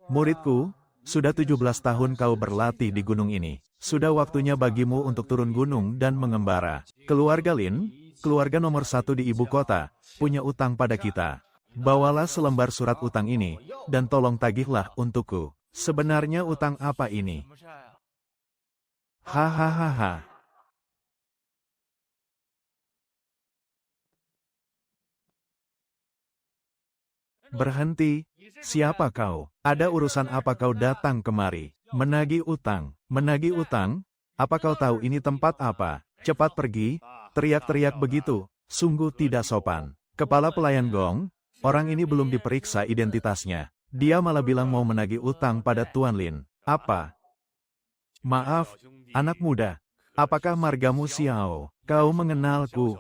Muridku, sudah 17 tahun kau berlatih di gunung ini. Sudah waktunya bagimu untuk turun gunung dan mengembara. Keluarga Lin, keluarga nomor 1 di ibu kota, punya utang pada kita. Bawalah selembar surat utang ini, dan tolong tagihlah untukku. Sebenarnya utang apa ini? Hahaha. Berhenti. Siapa kau? Ada urusan apa kau datang kemari? Menagih utang. Menagih utang? Apa kau tahu ini tempat apa? Cepat pergi. Teriak-teriak begitu. Sungguh tidak sopan. Kepala pelayan Gong, orang ini belum diperiksa identitasnya. Dia malah bilang mau menagih utang pada Tuan Lin. Apa? Maaf, anak muda. Apakah margamu Xiao? Kau mengenalku.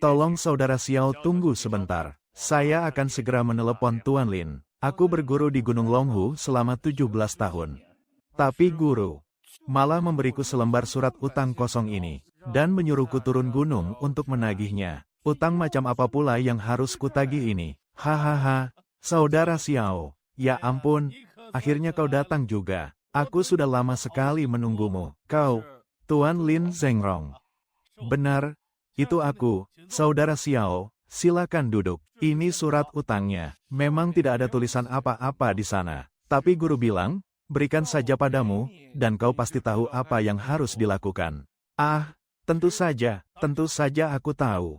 Tolong saudara Xiao tunggu sebentar. Saya akan segera menelepon Tuan Lin. Aku berguru di Gunung Longhu selama 17 tahun. Tapi guru malah memberiku selembar surat utang kosong ini, dan menyuruhku turun gunung untuk menagihnya. Utang macam apa pula yang harus kutagih ini? Hahaha, saudara Xiao. Ya ampun, akhirnya kau datang juga. Aku sudah lama sekali menunggumu. Kau, Tuan Lin Zhengrong. Benar, itu aku, saudara Xiao. Silakan duduk. Ini surat utangnya. Memang tidak ada tulisan apa-apa di sana. Tapi guru bilang, berikan saja padamu, dan kau pasti tahu apa yang harus dilakukan. Ah, tentu saja aku tahu.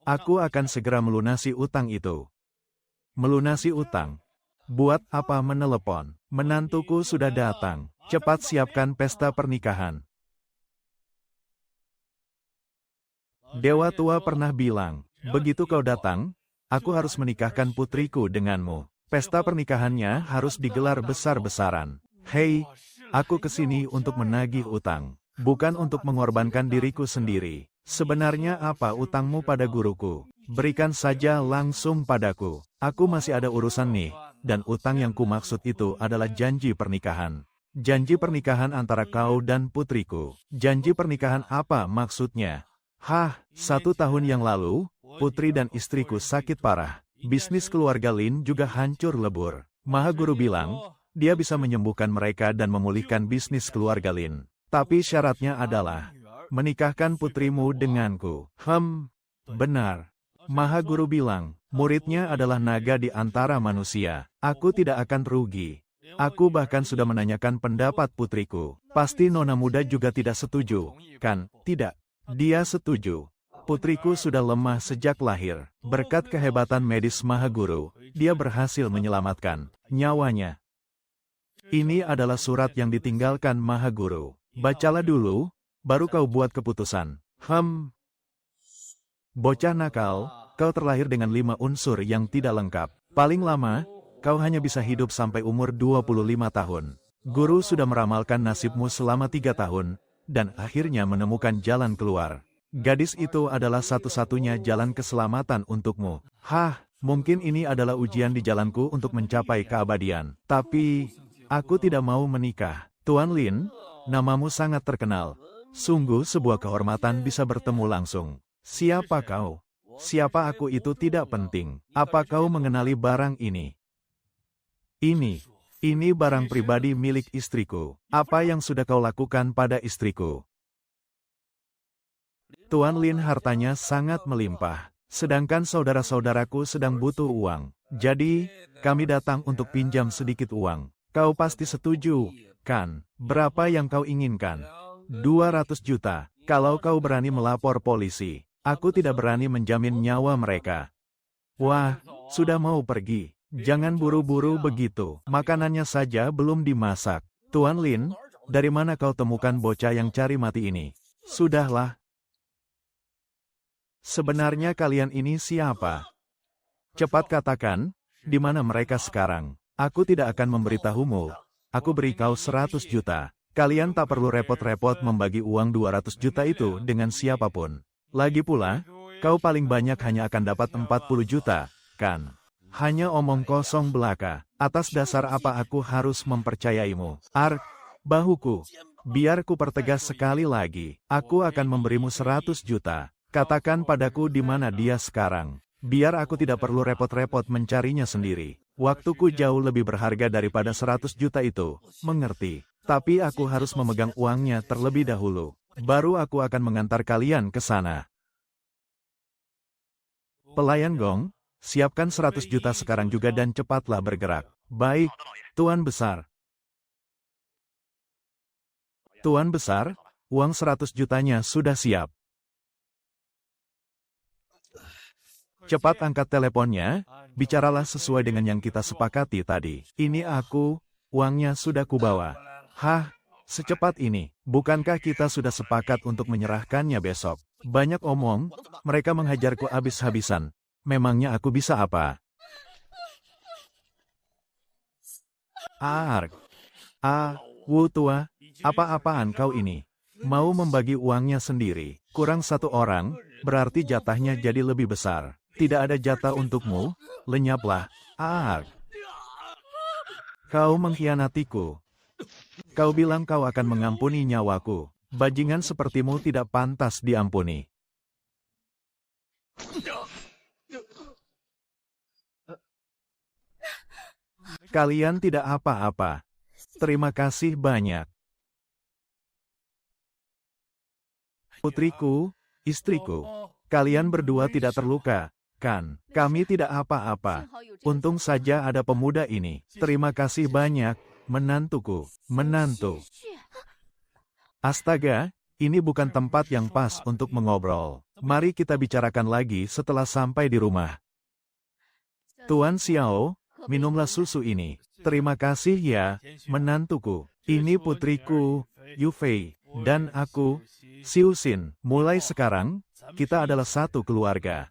Aku akan segera melunasi utang itu. Melunasi utang? Buat apa menelepon? Menantuku sudah datang. Cepat siapkan pesta pernikahan. Dewa tua pernah bilang, begitu kau datang, aku harus menikahkan putriku denganmu. Pesta pernikahannya harus digelar besar-besaran. Hei, aku kesini untuk menagih utang, bukan untuk mengorbankan diriku sendiri. Sebenarnya apa utangmu pada guruku? Berikan saja langsung padaku. Aku masih ada urusan nih, dan utang yang kumaksud itu adalah janji pernikahan. Janji pernikahan antara kau dan putriku. Janji pernikahan apa maksudnya? Hah, 1 tahun yang lalu, putri dan istriku sakit parah. Bisnis keluarga Lin juga hancur lebur. Mahaguru bilang, dia bisa menyembuhkan mereka dan memulihkan bisnis keluarga Lin. Tapi syaratnya adalah, menikahkan putrimu denganku. Benar. Mahaguru bilang, muridnya adalah naga di antara manusia. Aku tidak akan rugi. Aku bahkan sudah menanyakan pendapat putriku. Pasti nona muda juga tidak setuju, kan? Tidak. Dia setuju. Putriku sudah lemah sejak lahir. Berkat kehebatan medis Mahaguru, dia berhasil menyelamatkan nyawanya. Ini adalah surat yang ditinggalkan Mahaguru. Bacalah dulu, baru kau buat keputusan. Bocah nakal, kau terlahir dengan 5 unsur yang tidak lengkap. Paling lama, kau hanya bisa hidup sampai umur 25 tahun. Guru sudah meramalkan nasibmu selama 3 tahun, dan akhirnya menemukan jalan keluar. Gadis itu adalah satu-satunya jalan keselamatan untukmu. Hah, mungkin ini adalah ujian di jalanku untuk mencapai keabadian. Tapi, aku tidak mau menikah. Tuan Lin, namamu sangat terkenal. Sungguh sebuah kehormatan bisa bertemu langsung. Siapa kau? Siapa aku itu tidak penting. Apa kau mengenali barang ini? Ini barang pribadi milik istriku. Apa yang sudah kau lakukan pada istriku? Tuan Lin hartanya sangat melimpah. Sedangkan saudara-saudaraku sedang butuh uang. Jadi, kami datang untuk pinjam sedikit uang. Kau pasti setuju, kan? Berapa yang kau inginkan? 200 juta. Kalau kau berani melapor polisi, aku tidak berani menjamin nyawa mereka. Wah, sudah mau pergi. Jangan buru-buru begitu. Makanannya saja belum dimasak. Tuan Lin, dari mana kau temukan bocah yang cari mati ini? Sudahlah. Sebenarnya kalian ini siapa? Cepat katakan, di mana mereka sekarang? Aku tidak akan memberitahumu. Aku beri kau 100 juta. Kalian tak perlu repot-repot membagi uang 200 juta itu dengan siapapun. Lagi pula, kau paling banyak hanya akan dapat 40 juta, kan? Hanya omong kosong belaka. Atas dasar apa aku harus mempercayaimu? Bahuku. Biar ku pertegas sekali lagi. Aku akan memberimu 100 juta. Katakan padaku di mana dia sekarang. Biar aku tidak perlu repot-repot mencarinya sendiri. Waktuku jauh lebih berharga daripada 100 juta itu, mengerti? Tapi aku harus memegang uangnya terlebih dahulu. Baru aku akan mengantar kalian ke sana. Pelayan Gong, siapkan 100 juta sekarang juga dan cepatlah bergerak. Baik, Tuan Besar. Tuan Besar, uang 100 jutanya sudah siap. Cepat angkat teleponnya, bicaralah sesuai dengan yang kita sepakati tadi. Ini aku, uangnya sudah kubawa. Hah, secepat ini, bukankah kita sudah sepakat untuk menyerahkannya besok? Banyak omong, mereka menghajarku habis-habisan. Memangnya aku bisa apa? Wu Tua, apa-apaan kau ini? Mau membagi uangnya sendiri, kurang satu orang, berarti jatahnya jadi lebih besar. Tidak ada jatah untukmu, lenyaplah. Kau mengkhianatiku. Kau bilang kau akan mengampuni nyawaku. Bajingan sepertimu tidak pantas diampuni. Kalian tidak apa-apa. Terima kasih banyak. Putriku, istriku, kalian berdua tidak terluka. Kan, kami tidak apa-apa. Untung saja ada pemuda ini. Terima kasih banyak, menantuku, menantu. Astaga, ini bukan tempat yang pas untuk mengobrol. Mari kita bicarakan lagi setelah sampai di rumah. Tuan Xiao, minumlah susu ini. Terima kasih ya, menantuku. Ini putriku, Yu Fei, dan aku, Xiu Xin. Mulai sekarang, kita adalah satu keluarga.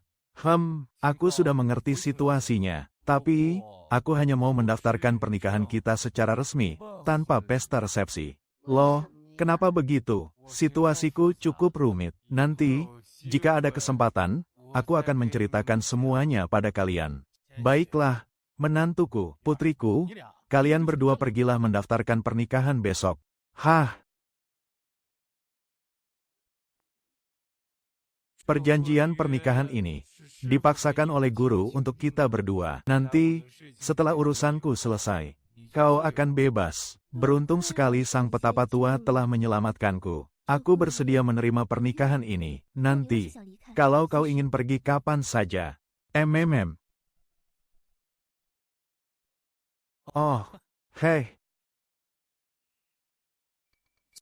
Aku sudah mengerti situasinya, tapi aku hanya mau mendaftarkan pernikahan kita secara resmi, tanpa pesta resepsi. Loh, kenapa begitu? Situasiku cukup rumit. Nanti, jika ada kesempatan, aku akan menceritakan semuanya pada kalian. Baiklah, menantuku, putriku, kalian berdua pergilah mendaftarkan pernikahan besok. Hah? Perjanjian pernikahan ini dipaksakan oleh guru untuk kita berdua. Nanti, setelah urusanku selesai, kau akan bebas. Beruntung sekali sang petapa tua telah menyelamatkanku. Aku bersedia menerima pernikahan ini. Nanti, kalau kau ingin pergi kapan saja. Oh, hei.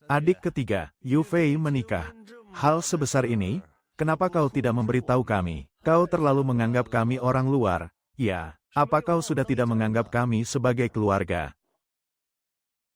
Adik ketiga, Yu Fei menikah. Hal sebesar ini, kenapa kau tidak memberitahu kami? Kau terlalu menganggap kami orang luar. Ya, apa kau sudah tidak menganggap kami sebagai keluarga?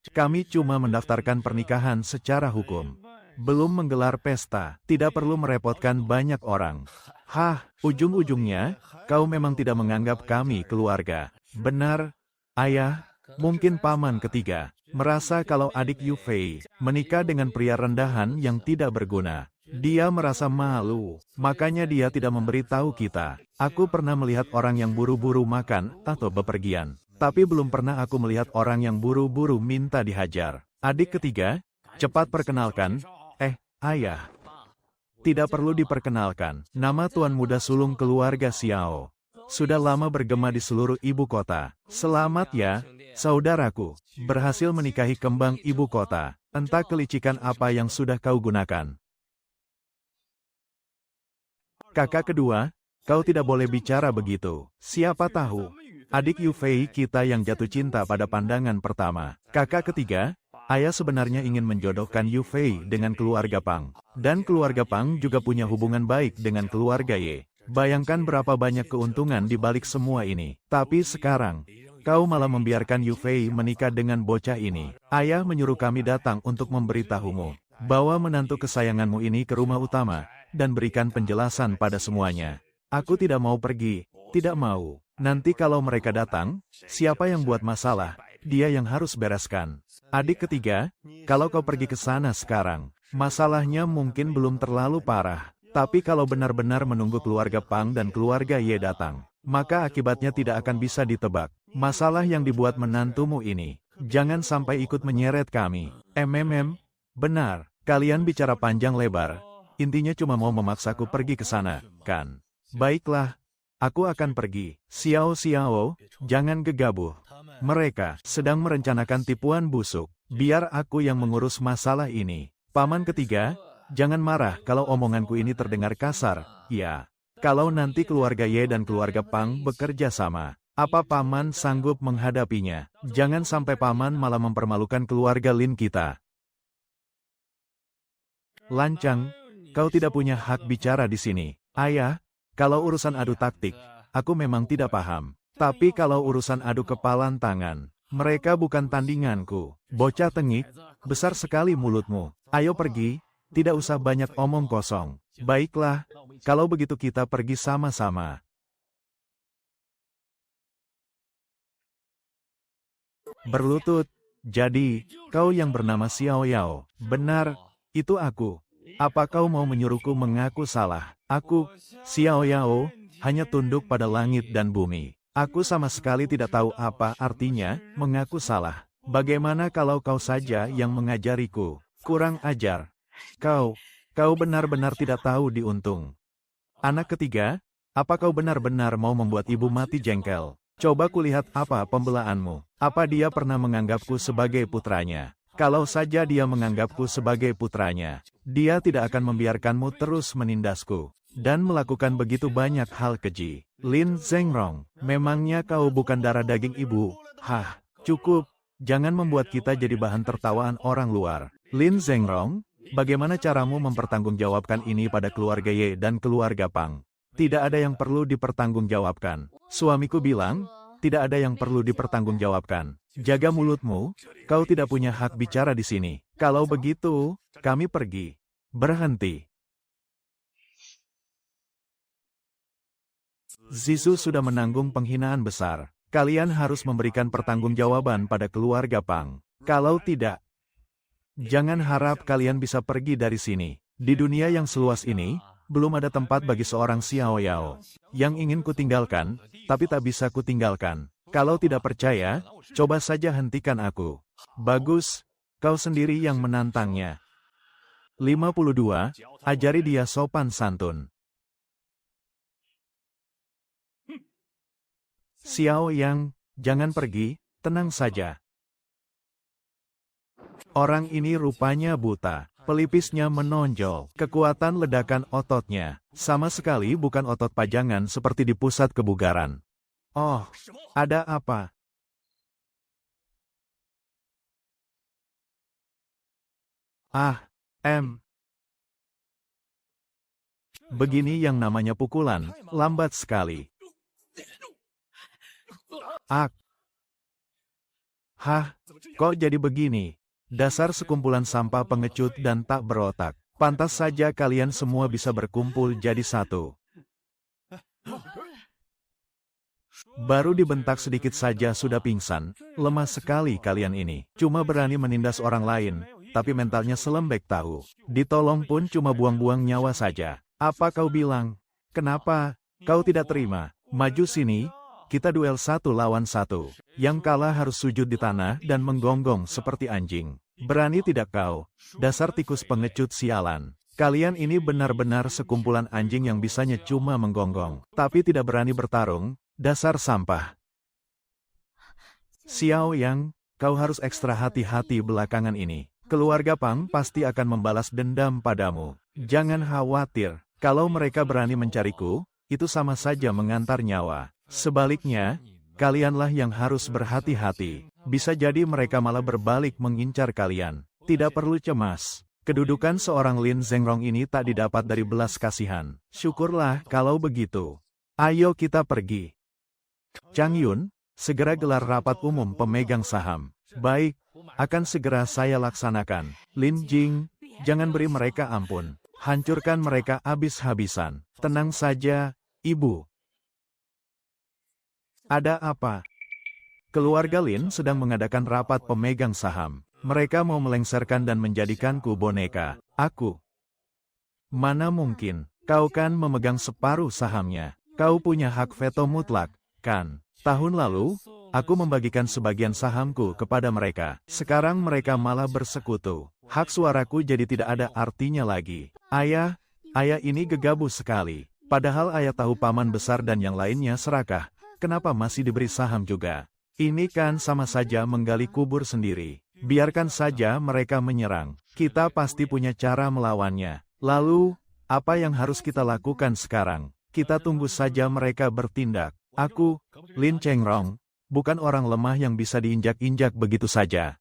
Kami cuma mendaftarkan pernikahan secara hukum. Belum menggelar pesta, tidak perlu merepotkan banyak orang. Hah, ujung-ujungnya, kau memang tidak menganggap kami keluarga. Benar, ayah, mungkin paman ketiga, merasa kalau adik Yu Fei menikah dengan pria rendahan yang tidak berguna. Dia merasa malu, makanya dia tidak memberitahu kita. Aku pernah melihat orang yang buru-buru makan atau bepergian, tapi belum pernah aku melihat orang yang buru-buru minta dihajar. Adik ketiga, cepat perkenalkan. Ayah. Tidak perlu diperkenalkan, nama tuan muda sulung keluarga Xiao. Sudah lama bergema di seluruh ibu kota. Selamat ya, saudaraku, berhasil menikahi kembang ibu kota. Entah kelicikan apa yang sudah kau gunakan. Kakak kedua, kau tidak boleh bicara begitu. Siapa tahu, adik Yu Fei kita yang jatuh cinta pada pandangan pertama. Kakak ketiga, ayah sebenarnya ingin menjodohkan Yu Fei dengan keluarga Pang. Dan keluarga Pang juga punya hubungan baik dengan keluarga Ye. Bayangkan berapa banyak keuntungan di balik semua ini. Tapi sekarang, kau malah membiarkan Yu Fei menikah dengan bocah ini. Ayah menyuruh kami datang untuk memberitahumu. Bawa menantu kesayanganmu ini ke rumah utama, dan berikan penjelasan pada semuanya. Aku tidak mau pergi, tidak mau. Nanti kalau mereka datang, siapa yang buat masalah, dia yang harus bereskan. Adik ketiga, kalau kau pergi ke sana sekarang, masalahnya mungkin belum terlalu parah. Tapi kalau benar-benar menunggu keluarga Pang dan keluarga Ye datang, maka akibatnya tidak akan bisa ditebak. Masalah yang dibuat menantumu ini, jangan sampai ikut menyeret kami. Benar, kalian bicara panjang lebar. Intinya cuma mau memaksaku pergi ke sana, kan? Baiklah, aku akan pergi. Xiao Xiao, jangan gegabah. Mereka sedang merencanakan tipuan busuk. Biar aku yang mengurus masalah ini. Paman ketiga, jangan marah kalau omonganku ini terdengar kasar, ya. Kalau nanti keluarga Ye dan keluarga Pang bekerja sama, apa paman sanggup menghadapinya? Jangan sampai paman malah mempermalukan keluarga Lin kita. Lancang, kau tidak punya hak bicara di sini. Ayah, kalau urusan adu taktik, aku memang tidak paham. Tapi kalau urusan adu kepalan tangan, mereka bukan tandinganku. Bocah tengik, besar sekali mulutmu. Ayo pergi, tidak usah banyak omong kosong. Baiklah, kalau begitu kita pergi sama-sama. Berlutut, jadi, kau yang bernama Xiao Yao. Benar, itu aku. Apa kau mau menyuruhku mengaku salah? Aku, Xiao Yao, hanya tunduk pada langit dan bumi. Aku sama sekali tidak tahu apa artinya mengaku salah. Bagaimana kalau kau saja yang mengajariku? Kurang ajar. Kau benar-benar tidak tahu diuntung. Anak ketiga, apa kau benar-benar mau membuat ibu mati jengkel? Coba kulihat apa pembelaanmu. Apa dia pernah menganggapku sebagai putranya? Kalau saja dia menganggapku sebagai putranya, dia tidak akan membiarkanmu terus menindasku dan melakukan begitu banyak hal keji. Lin Zhengrong, memangnya kau bukan darah daging ibu? Hah, cukup. Jangan membuat kita jadi bahan tertawaan orang luar. Lin Zhengrong, bagaimana caramu mempertanggungjawabkan ini pada keluarga Ye dan keluarga Pang? Tidak ada yang perlu dipertanggungjawabkan. Suamiku bilang, tidak ada yang perlu dipertanggungjawabkan. Jaga mulutmu, kau tidak punya hak bicara di sini. Kalau begitu, kami pergi. Berhenti. Zisu sudah menanggung penghinaan besar. Kalian harus memberikan pertanggungjawaban pada keluarga Pang. Kalau tidak, jangan harap kalian bisa pergi dari sini. Di dunia yang seluas ini, belum ada tempat bagi seorang Xiao Yao yang ingin kutinggalkan, tapi tak bisa kutinggalkan. Kalau tidak percaya, coba saja hentikan aku. Bagus, kau sendiri yang menantangnya. 52. Ajari dia sopan santun. Xiao Yang, jangan pergi, tenang saja. Orang ini rupanya buta. Pelipisnya menonjol. Kekuatan ledakan ototnya sama sekali bukan otot pajangan seperti di pusat kebugaran. Oh, ada apa? Begini yang namanya pukulan, lambat sekali. Kok jadi begini? Dasar sekumpulan sampah pengecut dan tak berotak. Pantas saja kalian semua bisa berkumpul jadi satu. Baru dibentak sedikit saja sudah pingsan. Lemah sekali kalian ini. Cuma berani menindas orang lain, tapi mentalnya selembek tahu. Ditolong pun cuma buang-buang nyawa saja. Apa kau bilang? Kenapa? Kau tidak terima? Maju sini. Kita duel 1 lawan 1. Yang kalah harus sujud di tanah dan menggonggong seperti anjing. Berani tidak kau? Dasar tikus pengecut sialan. Kalian ini benar-benar sekumpulan anjing yang bisanya cuma menggonggong, tapi tidak berani bertarung. Dasar sampah. Xiao Yang, kau harus ekstra hati-hati belakangan ini. Keluarga Pang pasti akan membalas dendam padamu. Jangan khawatir. Kalau mereka berani mencariku, itu sama saja mengantar nyawa. Sebaliknya, kalianlah yang harus berhati-hati. Bisa jadi mereka malah berbalik mengincar kalian. Tidak perlu cemas. Kedudukan seorang Lin Zhengrong ini tak didapat dari belas kasihan. Syukurlah kalau begitu. Ayo kita pergi. Chang Yun, segera gelar rapat umum pemegang saham. Baik, akan segera saya laksanakan. Lin Jing, jangan beri mereka ampun. Hancurkan mereka habis-habisan. Tenang saja, Ibu. Ada apa? Keluarga Lin sedang mengadakan rapat pemegang saham. Mereka mau melengsarkan dan menjadikanku boneka. Aku. Mana mungkin? Kau kan memegang separuh sahamnya. Kau punya hak veto mutlak, kan? Tahun lalu, aku membagikan sebagian sahamku kepada mereka. Sekarang mereka malah bersekutu. Hak suaraku jadi tidak ada artinya lagi. Ayah, Ayah ini gegabah sekali. Padahal ayah tahu paman besar dan yang lainnya serakah. Kenapa masih diberi saham juga? Ini kan sama saja menggali kubur sendiri. Biarkan saja mereka menyerang. Kita pasti punya cara melawannya. Lalu, apa yang harus kita lakukan sekarang? Kita tunggu saja mereka bertindak. Aku, Lin Chengrong, bukan orang lemah yang bisa diinjak-injak begitu saja.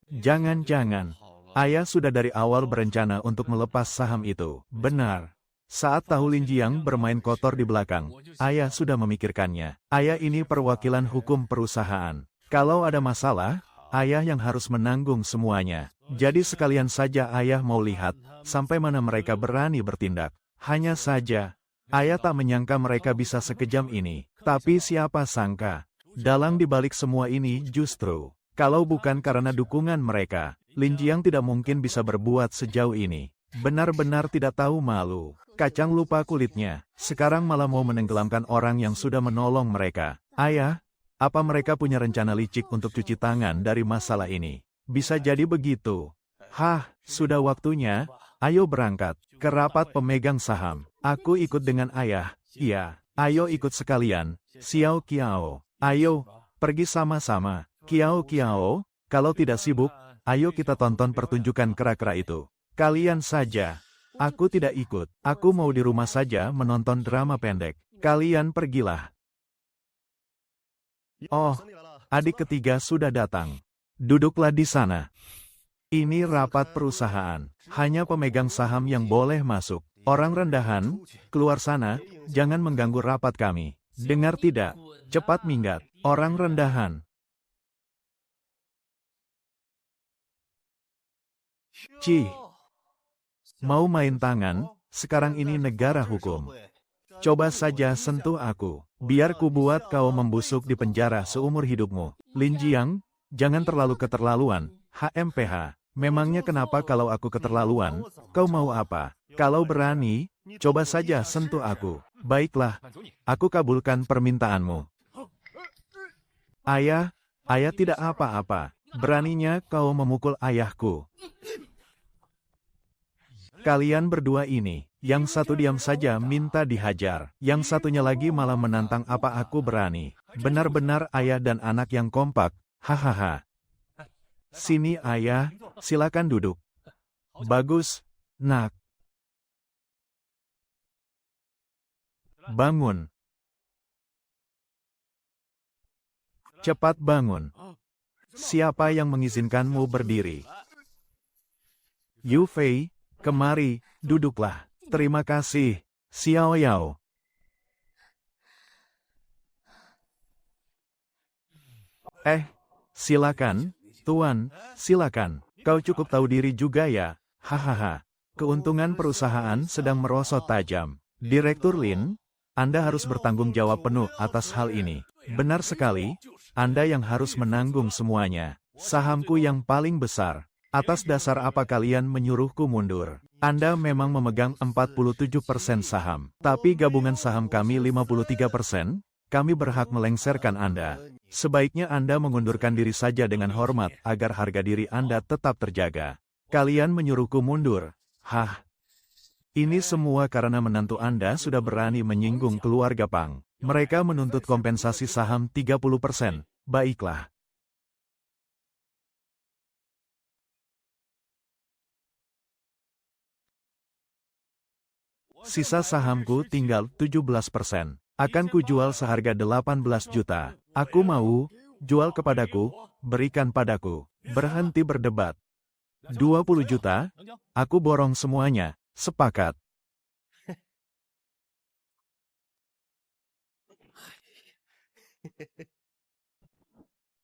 Jangan-jangan, ayah sudah dari awal berencana untuk melepas saham itu. Benar. Saat tahu Lin Jiang bermain kotor di belakang, ayah sudah memikirkannya. Ayah ini perwakilan hukum perusahaan. Kalau ada masalah, ayah yang harus menanggung semuanya. Jadi sekalian saja ayah mau lihat, sampai mana mereka berani bertindak. Hanya saja, ayah tak menyangka mereka bisa sekejam ini. Tapi siapa sangka, dalang dibalik semua ini justru, kalau bukan karena dukungan mereka, Lin Jiang tidak mungkin bisa berbuat sejauh ini. Benar-benar tidak tahu malu. Kacang lupa kulitnya, sekarang malah mau menenggelamkan orang yang sudah menolong mereka. Ayah, apa mereka punya rencana licik untuk cuci tangan dari masalah ini? Bisa jadi begitu. Hah, sudah waktunya, ayo berangkat ke rapat pemegang saham. Aku ikut dengan ayah. Iya, ayo ikut sekalian. Xiao Qiao, ayo, pergi sama-sama. Qiao Qiao, kalau tidak sibuk, ayo kita tonton pertunjukan kera-kera itu. Kalian saja. Aku tidak ikut. Aku mau di rumah saja menonton drama pendek. Kalian pergilah. Oh, adik ketiga sudah datang. Duduklah di sana. Ini rapat perusahaan. Hanya pemegang saham yang boleh masuk. Orang rendahan, keluar sana, jangan mengganggu rapat kami. Dengar tidak? Cepat minggat. Orang rendahan. Cih. Mau main tangan, sekarang ini negara hukum. Coba saja sentuh aku, biar ku buat kau membusuk di penjara seumur hidupmu. Lin Jiang, jangan terlalu keterlaluan, HMPH. Memangnya kenapa kalau aku keterlaluan, kau mau apa? Kalau berani, coba saja sentuh aku. Baiklah, aku kabulkan permintaanmu. Ayah, ayah tidak apa-apa. Beraninya kau memukul ayahku. Kalian berdua ini, yang satu diam saja minta dihajar, yang satunya lagi malah menantang apa aku berani. Benar-benar ayah dan anak yang kompak, hahaha. Sini ayah, silakan duduk. Bagus, nak. Bangun. Cepat bangun. Siapa yang mengizinkanmu berdiri? Yu Fei, kemari, duduklah. Terima kasih, Xiao Yao. Silakan, Tuan, silakan. Kau cukup tahu diri juga ya, hahaha. Keuntungan perusahaan sedang merosot tajam. Direktur Lin, Anda harus bertanggung jawab penuh atas hal ini. Benar sekali, Anda yang harus menanggung semuanya. Sahamku yang paling besar. Atas dasar apa kalian menyuruhku mundur? Anda memang memegang 47% saham. Tapi gabungan saham kami 53%, kami berhak melengsarkan Anda. Sebaiknya Anda mengundurkan diri saja dengan hormat agar harga diri Anda tetap terjaga. Kalian menyuruhku mundur. Hah? Ini semua karena menantu Anda sudah berani menyinggung keluarga Pang. Mereka menuntut kompensasi saham 30%. Baiklah. Sisa sahamku tinggal 17%. Akan kujual seharga 18 juta. Aku mau, jual kepadaku, berikan padaku. Berhenti berdebat. 20 juta, aku borong semuanya. Sepakat.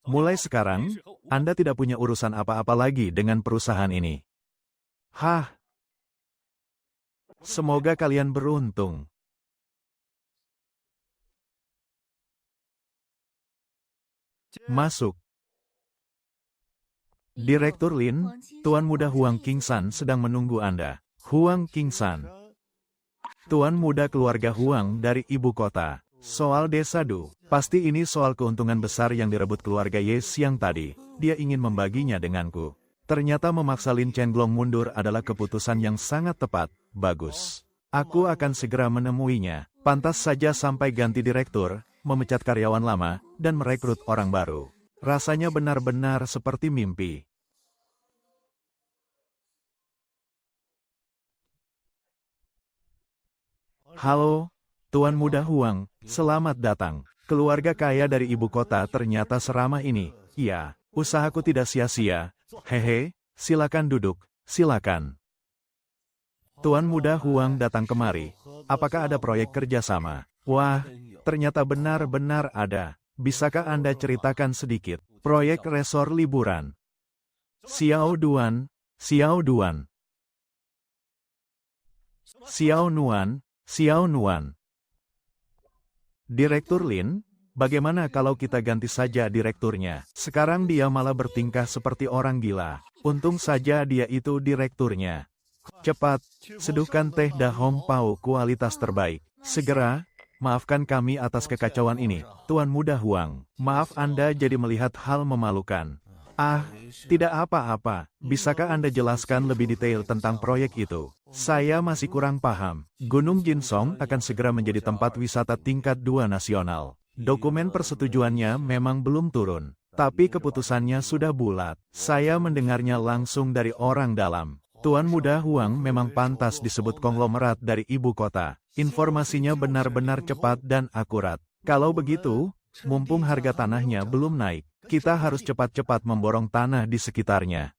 Mulai sekarang, Anda tidak punya urusan apa-apa lagi dengan perusahaan ini. Hah? Semoga kalian beruntung. Masuk. Direktur Lin, Tuan Muda Huang Qingsan sedang menunggu Anda. Huang Qingsan. Tuan Muda keluarga Huang dari ibu kota. Soal desa Du. Pasti ini soal keuntungan besar yang direbut keluarga Ye siang tadi. Dia ingin membaginya denganku. Ternyata memaksa Lin Chenglong mundur adalah keputusan yang sangat tepat. bagus. Aku akan segera menemuinya. Pantas saja sampai ganti direktur, memecat karyawan lama, dan merekrut orang baru. Rasanya benar-benar seperti mimpi. Halo, Tuan Muda Huang, selamat datang. Keluarga kaya dari ibu kota ternyata seramah ini. Iya, usahaku tidak sia-sia. Hehe, silakan duduk, silakan. Tuan Muda Huang datang kemari. Apakah ada proyek kerjasama? Wah, ternyata benar-benar ada. Bisakah Anda ceritakan sedikit? Proyek resor liburan. Xiao Duan, Xiao Duan. Xiao Nuan, Xiao Nuan. Direktur Lin, bagaimana kalau kita ganti saja direkturnya? Sekarang dia malah bertingkah seperti orang gila. Untung saja dia itu direkturnya. Cepat, seduhkan teh dah Hong Pao kualitas terbaik. Segera, maafkan kami atas kekacauan ini, Tuan Muda Huang. Maaf Anda jadi melihat hal memalukan. Ah, tidak apa-apa. Bisakah Anda jelaskan lebih detail tentang proyek itu? Saya masih kurang paham. Gunung Jinsong akan segera menjadi tempat wisata tingkat 2 nasional. Dokumen persetujuannya memang belum turun, tapi keputusannya sudah bulat. Saya mendengarnya langsung dari orang dalam. Tuan Muda Huang memang pantas disebut konglomerat dari ibu kota. Informasinya benar-benar cepat dan akurat. Kalau begitu, mumpung harga tanahnya belum naik, kita harus cepat-cepat memborong tanah di sekitarnya.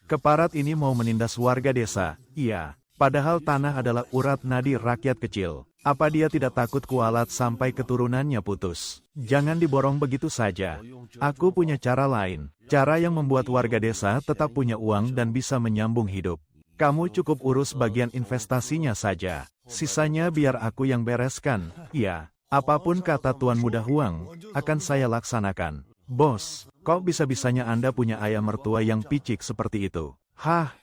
Keparat ini mau menindas warga desa, iya. Padahal tanah adalah urat nadi rakyat kecil. Apa dia tidak takut kualat sampai keturunannya putus? Jangan diborong begitu saja. Aku punya cara lain. Cara yang membuat warga desa tetap punya uang dan bisa menyambung hidup. Kamu cukup urus bagian investasinya saja. Sisanya biar aku yang bereskan. Iya. Apapun kata Tuan Muda Huang, akan saya laksanakan. Bos, kok bisa-bisanya Anda punya ayah mertua yang picik seperti itu? Hah?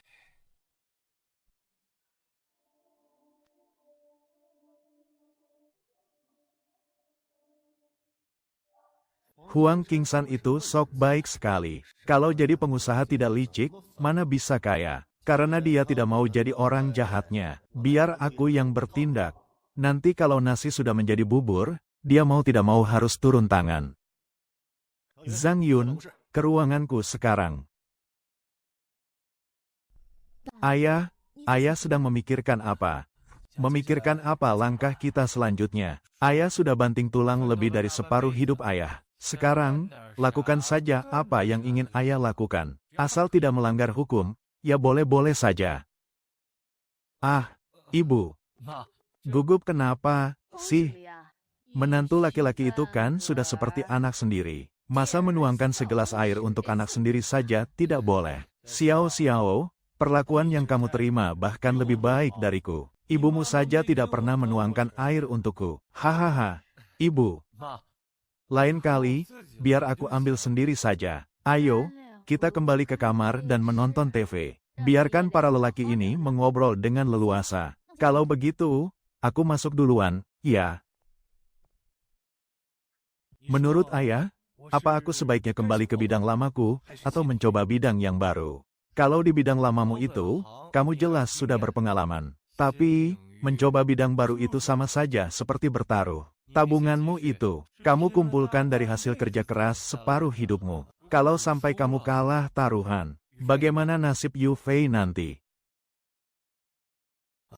Huang Qingsan itu sok baik sekali. Kalau jadi pengusaha tidak licik, mana bisa kaya? Karena dia tidak mau jadi orang jahatnya. Biar aku yang bertindak. Nanti kalau nasi sudah menjadi bubur, dia mau tidak mau harus turun tangan. Zhang Yun, ke ruanganku sekarang. Ayah, ayah sedang memikirkan apa? Memikirkan apa langkah kita selanjutnya? Ayah sudah banting tulang lebih dari separuh hidup ayah. Sekarang, lakukan saja apa yang ingin ayah lakukan. Asal tidak melanggar hukum, ya boleh-boleh saja. Ah, ibu. Gugup kenapa, sih? Menantu laki-laki itu kan sudah seperti anak sendiri. Masa menuangkan segelas air untuk anak sendiri saja tidak boleh. Xiao, perlakuan yang kamu terima bahkan lebih baik dariku. Ibumu saja tidak pernah menuangkan air untukku. Hahaha, ibu. Lain kali, biar aku ambil sendiri saja. Ayo, kita kembali ke kamar dan menonton TV. Biarkan para lelaki ini mengobrol dengan leluasa. Kalau begitu, aku masuk duluan, ya. Menurut ayah, apa aku sebaiknya kembali ke bidang lamaku, atau mencoba bidang yang baru? Kalau di bidang lamamu itu, kamu jelas sudah berpengalaman. Tapi, mencoba bidang baru itu sama saja seperti bertaruh. Tabunganmu itu, kamu kumpulkan dari hasil kerja keras separuh hidupmu. Kalau sampai kamu kalah taruhan, bagaimana nasib Yu Fei nanti?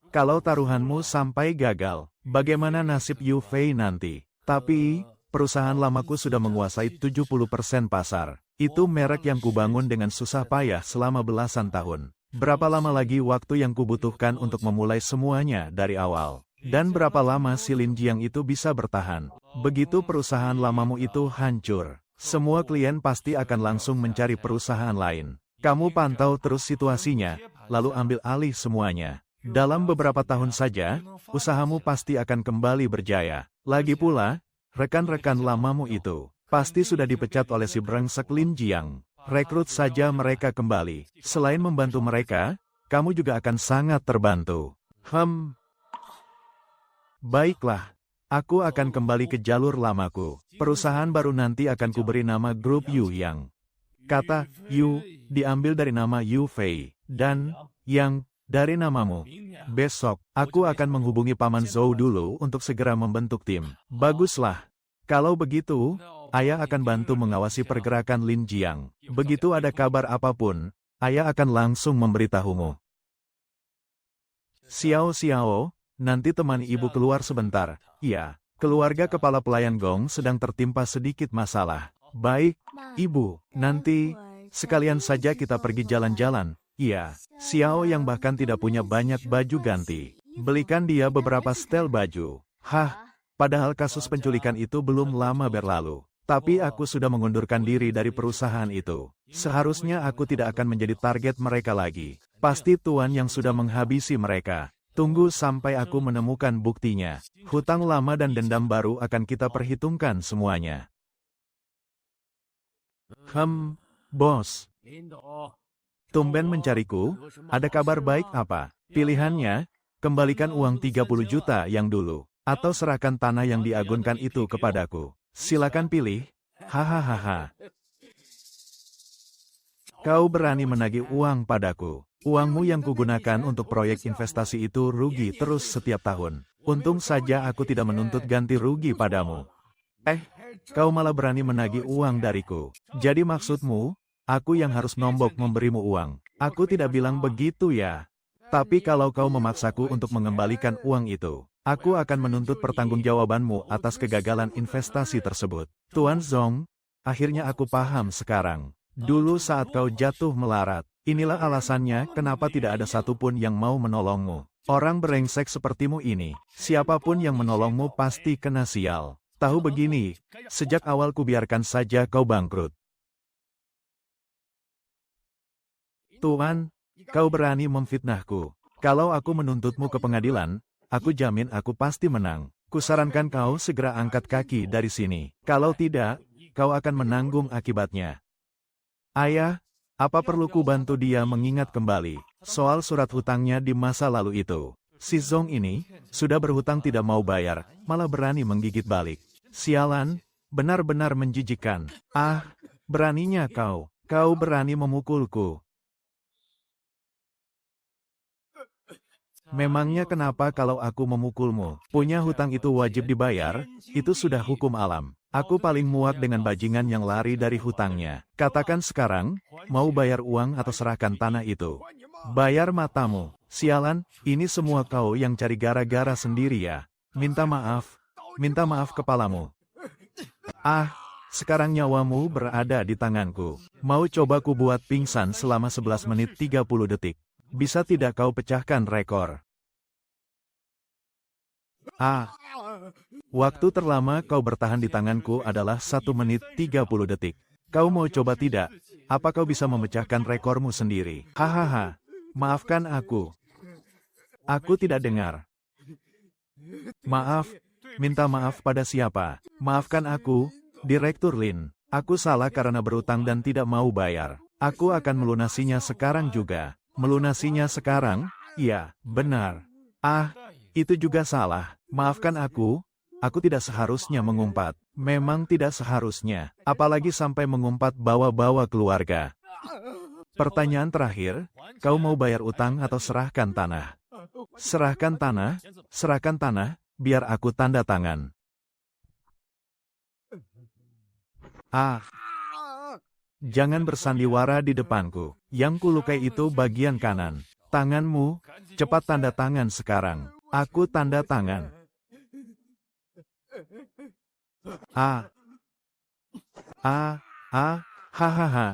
Kalau taruhanmu sampai gagal, bagaimana nasib Yu Fei nanti? Tapi, perusahaan lamaku sudah menguasai 70% pasar. Itu merek yang kubangun dengan susah payah selama belasan tahun. Berapa lama lagi waktu yang kubutuhkan untuk memulai semuanya dari awal? Dan berapa lama si Lin Jiang itu bisa bertahan? Begitu perusahaan lamamu itu hancur, semua klien pasti akan langsung mencari perusahaan lain. Kamu pantau terus situasinya, lalu ambil alih semuanya. Dalam beberapa tahun saja, usahamu pasti akan kembali berjaya. Lagi pula, rekan-rekan lamamu itu pasti sudah dipecat oleh si brengsek Lin Jiang. Rekrut saja mereka kembali. Selain membantu mereka, kamu juga akan sangat terbantu. Baiklah, aku akan kembali ke jalur lamaku. Perusahaan baru nanti akan kuberi nama Grup Yu Yang. Kata Yu diambil dari nama Yu Fei, dan Yang Dari namamu. Besok, aku akan menghubungi Paman Zhou dulu untuk segera membentuk tim. Baguslah. Kalau begitu, ayah akan bantu mengawasi pergerakan Lin Jiang. Begitu ada kabar apapun, ayah akan langsung memberitahumu. Xiao, nanti temani ibu keluar sebentar. Iya, keluarga kepala pelayan Gong sedang tertimpa sedikit masalah. Baik, ibu, nanti, sekalian saja kita pergi jalan-jalan. Iya, Xiao yang bahkan tidak punya banyak baju ganti. Belikan dia beberapa setel baju. Hah, padahal kasus penculikan itu belum lama berlalu. Tapi aku sudah mengundurkan diri dari perusahaan itu. Seharusnya aku tidak akan menjadi target mereka lagi. Pasti Tuan yang sudah menghabisi mereka. Tunggu sampai aku menemukan buktinya. Hutang lama dan dendam baru akan kita perhitungkan semuanya. Bos. Tumben mencariku, ada kabar baik apa? Pilihannya, kembalikan uang 30 juta yang dulu, atau serahkan tanah yang diagunkan itu kepadaku. Silakan pilih. Hahaha. Kau berani menagih uang padaku. Uangmu yang kugunakan untuk proyek investasi itu rugi terus setiap tahun. Untung saja aku tidak menuntut ganti rugi padamu. Kau malah berani menagih uang dariku. Jadi maksudmu, aku yang harus nombok memberimu uang. Aku tidak bilang begitu ya. Tapi kalau kau memaksaku untuk mengembalikan uang itu, aku akan menuntut pertanggungjawabanmu atas kegagalan investasi tersebut. Tuan Zhong, akhirnya aku paham sekarang. Dulu saat kau jatuh melarat, inilah alasannya kenapa tidak ada satupun yang mau menolongmu. Orang brengsek sepertimu ini, siapapun yang menolongmu pasti kena sial. Tahu begini, sejak awal kubiarkan saja kau bangkrut. Tuan, kau berani memfitnahku. Kalau aku menuntutmu ke pengadilan, aku jamin aku pasti menang. Kusarankan kau segera angkat kaki dari sini. Kalau tidak, kau akan menanggung akibatnya. Ayah, apa perlu ku bantu dia mengingat kembali soal surat hutangnya di masa lalu itu? Si Zhong ini, sudah berhutang tidak mau bayar, malah berani menggigit balik. Sialan, benar-benar menjijikkan. Beraninya kau berani memukulku. Memangnya kenapa kalau aku memukulmu? Punya hutang itu wajib dibayar, itu sudah hukum alam. Aku paling muak dengan bajingan yang lari dari hutangnya. Katakan sekarang, mau bayar uang atau serahkan tanah itu. Bayar matamu. Sialan, ini semua kau yang cari gara-gara sendiri ya. Minta maaf kepalamu. Sekarang nyawamu berada di tanganku. Mau coba ku buat pingsan selama 11 menit 30 detik. Bisa tidak kau pecahkan rekor? Waktu terlama kau bertahan di tanganku adalah 1 menit 30 detik. Kau mau coba tidak? Apa kau bisa memecahkan rekormu sendiri? Hahaha. Maafkan aku. Aku tidak dengar. Maaf. Minta maaf pada siapa? Maafkan aku, Direktur Lin. Aku salah karena berutang dan tidak mau bayar. Aku akan melunasinya sekarang juga. Melunasinya sekarang? Iya, benar. Itu juga salah. Maafkan aku tidak seharusnya mengumpat. Memang tidak seharusnya. Apalagi sampai mengumpat bawa-bawa keluarga. Pertanyaan terakhir, kau mau bayar utang atau serahkan tanah? Serahkan tanah, biar aku tanda tangan. Jangan bersandiwara di depanku. Yang kulukai itu bagian kanan. Tanganmu, cepat tanda tangan sekarang. Aku tanda tangan. Hahaha.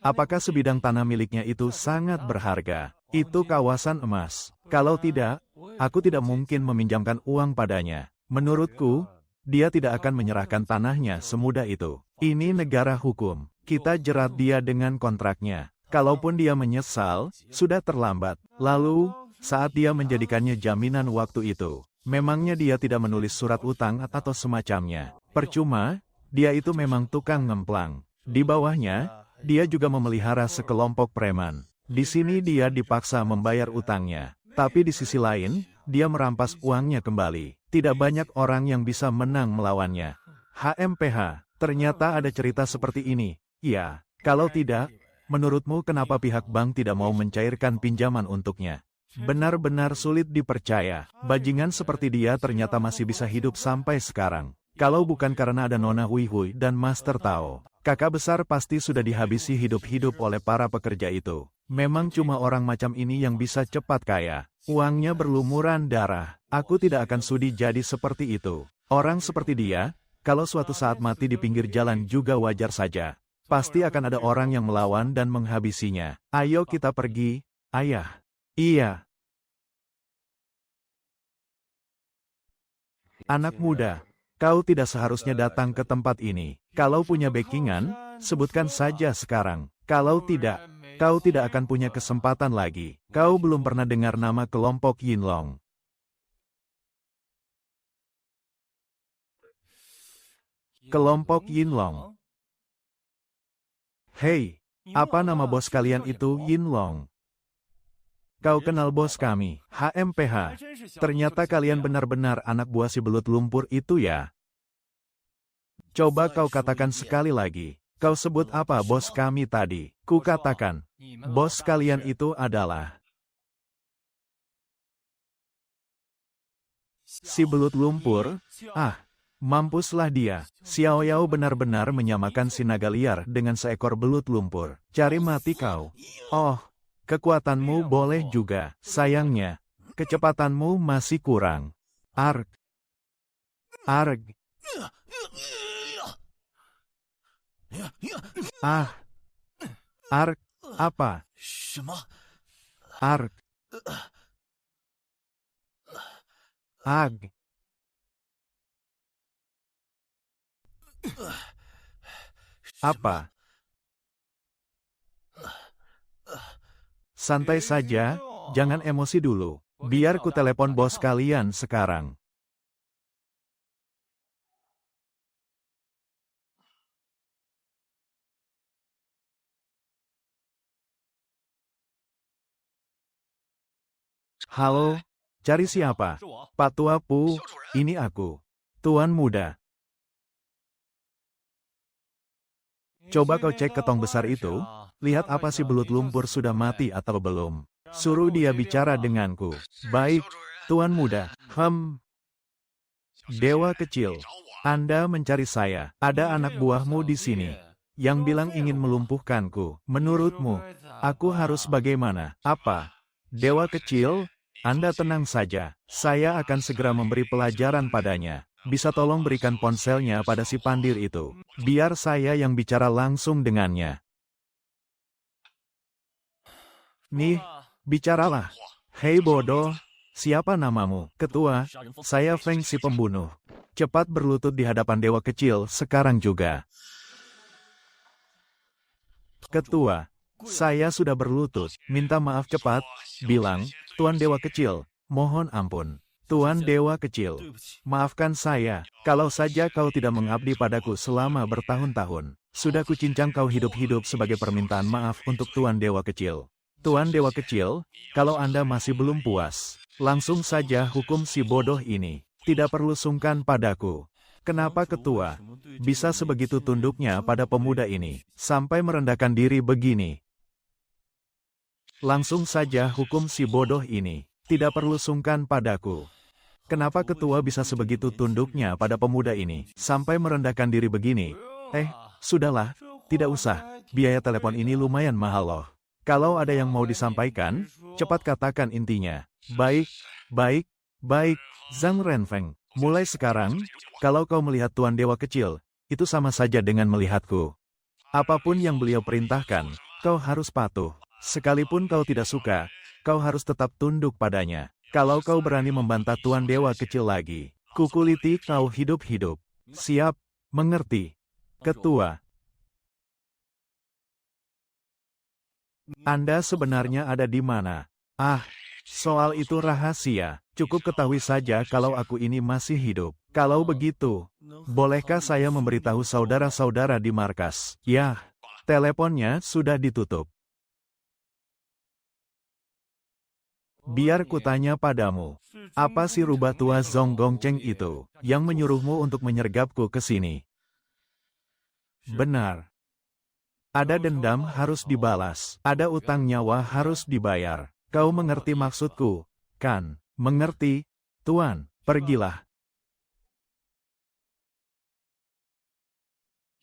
Apakah sebidang tanah miliknya itu sangat berharga? Itu kawasan emas. Kalau tidak, aku tidak mungkin meminjamkan uang padanya. Menurutku, dia tidak akan menyerahkan tanahnya semudah itu. Ini negara hukum. Kita jerat dia dengan kontraknya. Kalaupun dia menyesal, sudah terlambat. Lalu, saat dia menjadikannya jaminan waktu itu, memangnya dia tidak menulis surat utang atau semacamnya. Percuma, dia itu memang tukang ngemplang. Di bawahnya, dia juga memelihara sekelompok preman. Di sini dia dipaksa membayar utangnya. Tapi di sisi lain, dia merampas uangnya kembali. Tidak banyak orang yang bisa menang melawannya. HMPH, ternyata ada cerita seperti ini. Ya, kalau tidak, menurutmu kenapa pihak bank tidak mau mencairkan pinjaman untuknya? Benar-benar sulit dipercaya. Bajingan seperti dia ternyata masih bisa hidup sampai sekarang. Kalau bukan karena ada Nona Hui Hui dan Master Tao, kakak besar pasti sudah dihabisi hidup-hidup oleh para pekerja itu. Memang cuma orang macam ini yang bisa cepat kaya. Uangnya berlumuran darah. Aku tidak akan sudi jadi seperti itu. Orang seperti dia, kalau suatu saat mati di pinggir jalan juga wajar saja. Pasti akan ada orang yang melawan dan menghabisinya. Ayo kita pergi, ayah. Iya. Anak muda, kau tidak seharusnya datang ke tempat ini. Kalau punya backingan, sebutkan saja sekarang. Kalau tidak, kau tidak akan punya kesempatan lagi. Kau belum pernah dengar nama kelompok Yinlong. Kelompok Yinlong. Hei, apa nama bos kalian itu? Yinlong. Kau kenal bos kami, HMPH. Ternyata kalian benar-benar anak buah si belut lumpur itu ya. Coba kau katakan sekali lagi. Kau sebut apa bos kami tadi? Ku katakan, bos kalian itu adalah si belut lumpur. Ah, mampuslah dia. Xiao Yao benar-benar menyamakan si naga liar dengan seekor belut lumpur. Cari mati kau. Oh, kekuatanmu boleh juga. Sayangnya, kecepatanmu masih kurang. Arg. Arg. Ah. Arg. Apa? Arg. Ag. Apa? Santai saja, jangan emosi dulu. Biar ku telepon bos kalian sekarang. Halo, cari siapa? Pak Tua Pu, ini aku. Tuan muda. Coba kau cek ke tong besar itu, lihat apa si belut lumpur sudah mati atau belum. Suruh dia bicara denganku. Baik, Tuan muda. Dewa kecil, Anda mencari saya. Ada anak buahmu di sini yang bilang ingin melumpuhkanku. Menurutmu, aku harus bagaimana? Apa? Dewa kecil, Anda tenang saja. Saya akan segera memberi pelajaran padanya. Bisa tolong berikan ponselnya pada si pandir itu. Biar saya yang bicara langsung dengannya. Nih, bicaralah. Hei bodoh, siapa namamu? Ketua, saya Feng si pembunuh. Cepat berlutut di hadapan dewa kecil sekarang juga. Ketua, saya sudah berlutut. Minta maaf cepat. Bilang, Tuan Dewa Kecil, mohon ampun. Tuan Dewa Kecil, maafkan saya, kalau saja kau tidak mengabdi padaku selama bertahun-tahun. Sudah kucincang kau hidup-hidup sebagai permintaan maaf untuk Tuan Dewa Kecil. Tuan Dewa Kecil, kalau Anda masih belum puas, langsung saja hukum si bodoh ini. Tidak perlu sungkan padaku. Kenapa ketua bisa sebegitu tunduknya pada pemuda ini, sampai merendahkan diri begini? Langsung saja hukum si bodoh ini. Tidak perlu sungkan padaku. Kenapa ketua bisa sebegitu tunduknya pada pemuda ini, sampai merendahkan diri begini? Sudahlah, tidak usah. Biaya telepon ini lumayan mahal loh. Kalau ada yang mau disampaikan, cepat katakan intinya. Baik, baik, baik, Zhang Renfeng. Mulai sekarang, kalau kau melihat Tuan Dewa Kecil, itu sama saja dengan melihatku. Apapun yang beliau perintahkan, kau harus patuh. Sekalipun kau tidak suka, kau harus tetap tunduk padanya. Kalau kau berani membantah Tuan Dewa Kecil lagi, kukuliti kau hidup-hidup. Siap, mengerti. Ketua. Anda sebenarnya ada di mana? Soal itu rahasia. Cukup ketahui saja kalau aku ini masih hidup. Kalau begitu, bolehkah saya memberitahu saudara-saudara di markas? Ya, teleponnya sudah ditutup. Biar kutanya padamu, apa si rubah tua Zonggongceng itu, yang menyuruhmu untuk menyergapku ke sini? Benar. Ada dendam harus dibalas, ada utang nyawa harus dibayar. Kau mengerti maksudku, kan? Mengerti, Tuan, pergilah.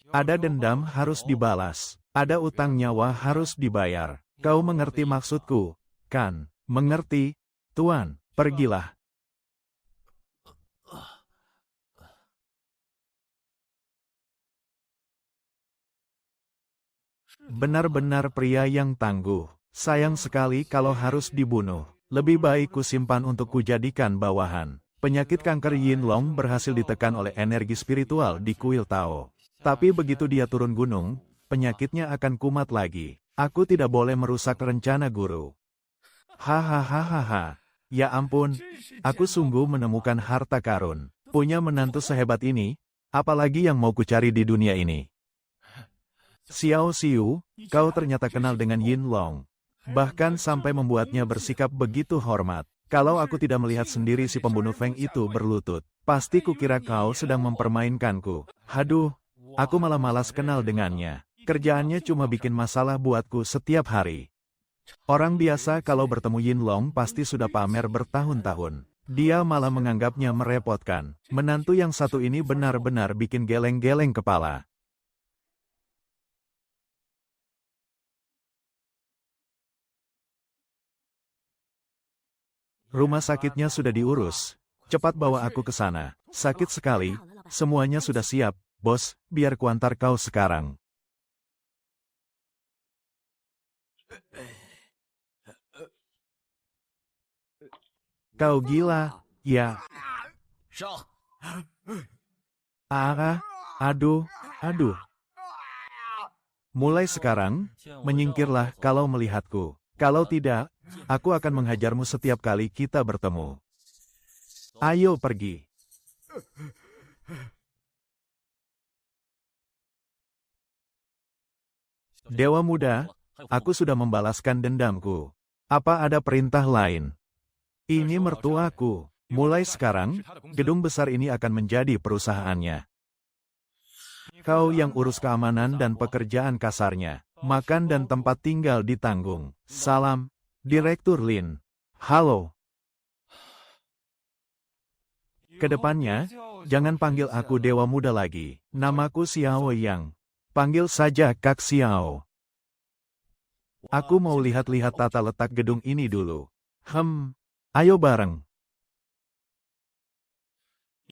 Ada dendam harus dibalas, ada utang nyawa harus dibayar. Kau mengerti maksudku, kan? Mengerti, Tuan, pergilah. Benar-benar pria yang tangguh. Sayang sekali kalau harus dibunuh. Lebih baik kusimpan untuk kujadikan bawahan. Penyakit kanker Yin Long berhasil ditekan oleh energi spiritual di kuil Tao. Tapi begitu dia turun gunung, penyakitnya akan kumat lagi. Aku tidak boleh merusak rencana guru. Hahaha. Ya ampun, aku sungguh menemukan harta karun. Punya menantu sehebat ini, apalagi yang mau kucari di dunia ini. Xiao Xiu, kau ternyata kenal dengan Yin Long. Bahkan sampai membuatnya bersikap begitu hormat. Kalau aku tidak melihat sendiri si pembunuh Feng itu berlutut, pasti kukira kau sedang mempermainkanku. Haduh, aku malah malas kenal dengannya. Kerjaannya cuma bikin masalah buatku setiap hari. Orang biasa kalau bertemu Yin Long pasti sudah pamer bertahun-tahun. Dia malah menganggapnya merepotkan. Menantu yang satu ini benar-benar bikin geleng-geleng kepala. Rumah sakitnya sudah diurus. Cepat bawa aku ke sana. Sakit sekali. Semuanya sudah siap, bos. Biar kuantar kau sekarang. Kau gila, ya. Aduh. Mulai sekarang, menyingkirlah kalau melihatku. Kalau tidak, aku akan menghajarmu setiap kali kita bertemu. Ayo pergi. Dewa muda, aku sudah membalaskan dendamku. Apa ada perintah lain? Ini mertuaku. Mulai sekarang, gedung besar ini akan menjadi perusahaannya. Kau yang urus keamanan dan pekerjaan kasarnya. Makan dan tempat tinggal ditanggung. Salam, Direktur Lin. Halo. Kedepannya, jangan panggil aku Dewa Muda lagi. Namaku Xiao Yang. Panggil saja Kak Xiao. Aku mau lihat-lihat tata letak gedung ini dulu. Ayo bareng.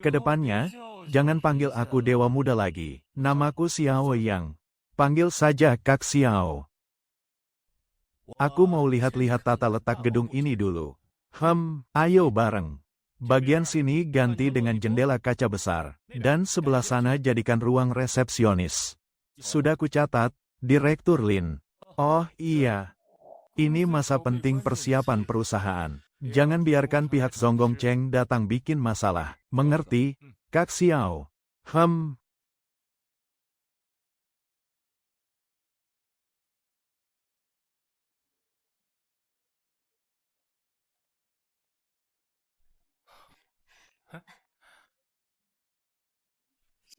Kedepannya, jangan panggil aku Dewa Muda lagi. Namaku Xiao Yang. Panggil saja Kak Xiao. Aku mau lihat-lihat tata letak gedung ini dulu. Ayo bareng. Bagian sini ganti dengan jendela kaca besar. Dan sebelah sana jadikan ruang resepsionis. Sudah kucatat, Direktur Lin. Oh iya. Ini masa penting persiapan perusahaan. Jangan biarkan pihak Zonggongceng datang bikin masalah. Mengerti, Kak Xiao?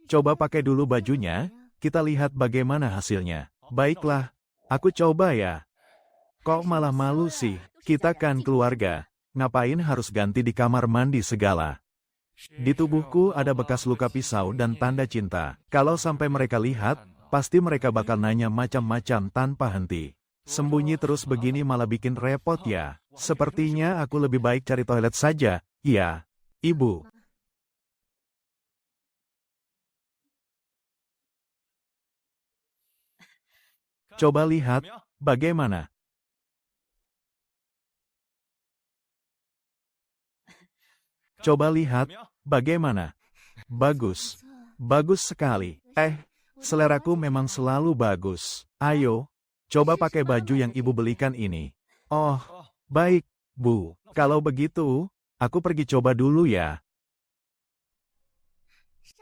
Coba pakai dulu bajunya, kita lihat bagaimana hasilnya. Baiklah, aku coba ya. Kok malah malu sih? Kita kan keluarga. Ngapain harus ganti di kamar mandi segala? Di tubuhku ada bekas luka pisau dan tanda cinta. Kalau sampai mereka lihat, pasti mereka bakal nanya macam-macam tanpa henti. Sembunyi terus begini malah bikin repot ya. Sepertinya aku lebih baik cari toilet saja. Iya, Ibu. Coba lihat, bagaimana? Coba lihat, bagaimana? Bagus. Bagus sekali. Seleraku memang selalu bagus. Ayo, coba pakai baju yang ibu belikan ini. Oh, baik, Bu. Kalau begitu, aku pergi coba dulu ya.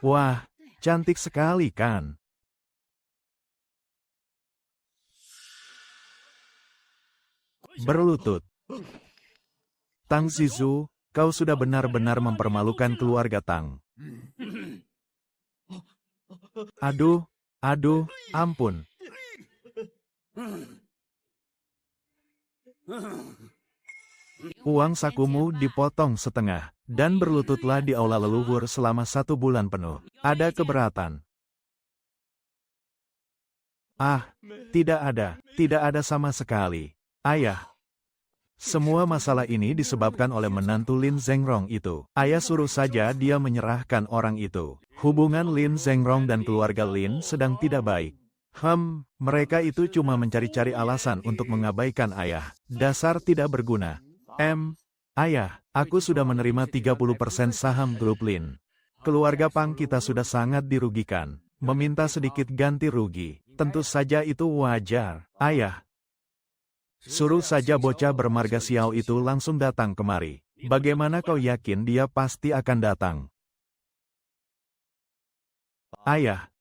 Wah, cantik sekali kan? Berlutut. Tang Zizu, kau sudah benar-benar mempermalukan keluarga Tang. Aduh, ampun. Uang sakumu dipotong setengah, dan berlututlah di aula leluhur selama 1 bulan penuh. Ada keberatan? Ah, tidak ada sama sekali. Ayah, semua masalah ini disebabkan oleh menantu Lin Zhengrong itu. Ayah suruh saja dia menyerahkan orang itu. Hubungan Lin Zhengrong dan keluarga Lin sedang tidak baik. Mereka itu cuma mencari-cari alasan untuk mengabaikan ayah. Dasar tidak berguna. Ayah, aku sudah menerima 30% saham grup Lin. Keluarga Pang kita sudah sangat dirugikan. Meminta sedikit ganti rugi. Tentu saja itu wajar. Ayah, suruh saja bocah bermarga Xiao itu langsung datang kemari. Bagaimana kau yakin dia pasti akan datang? Ayah,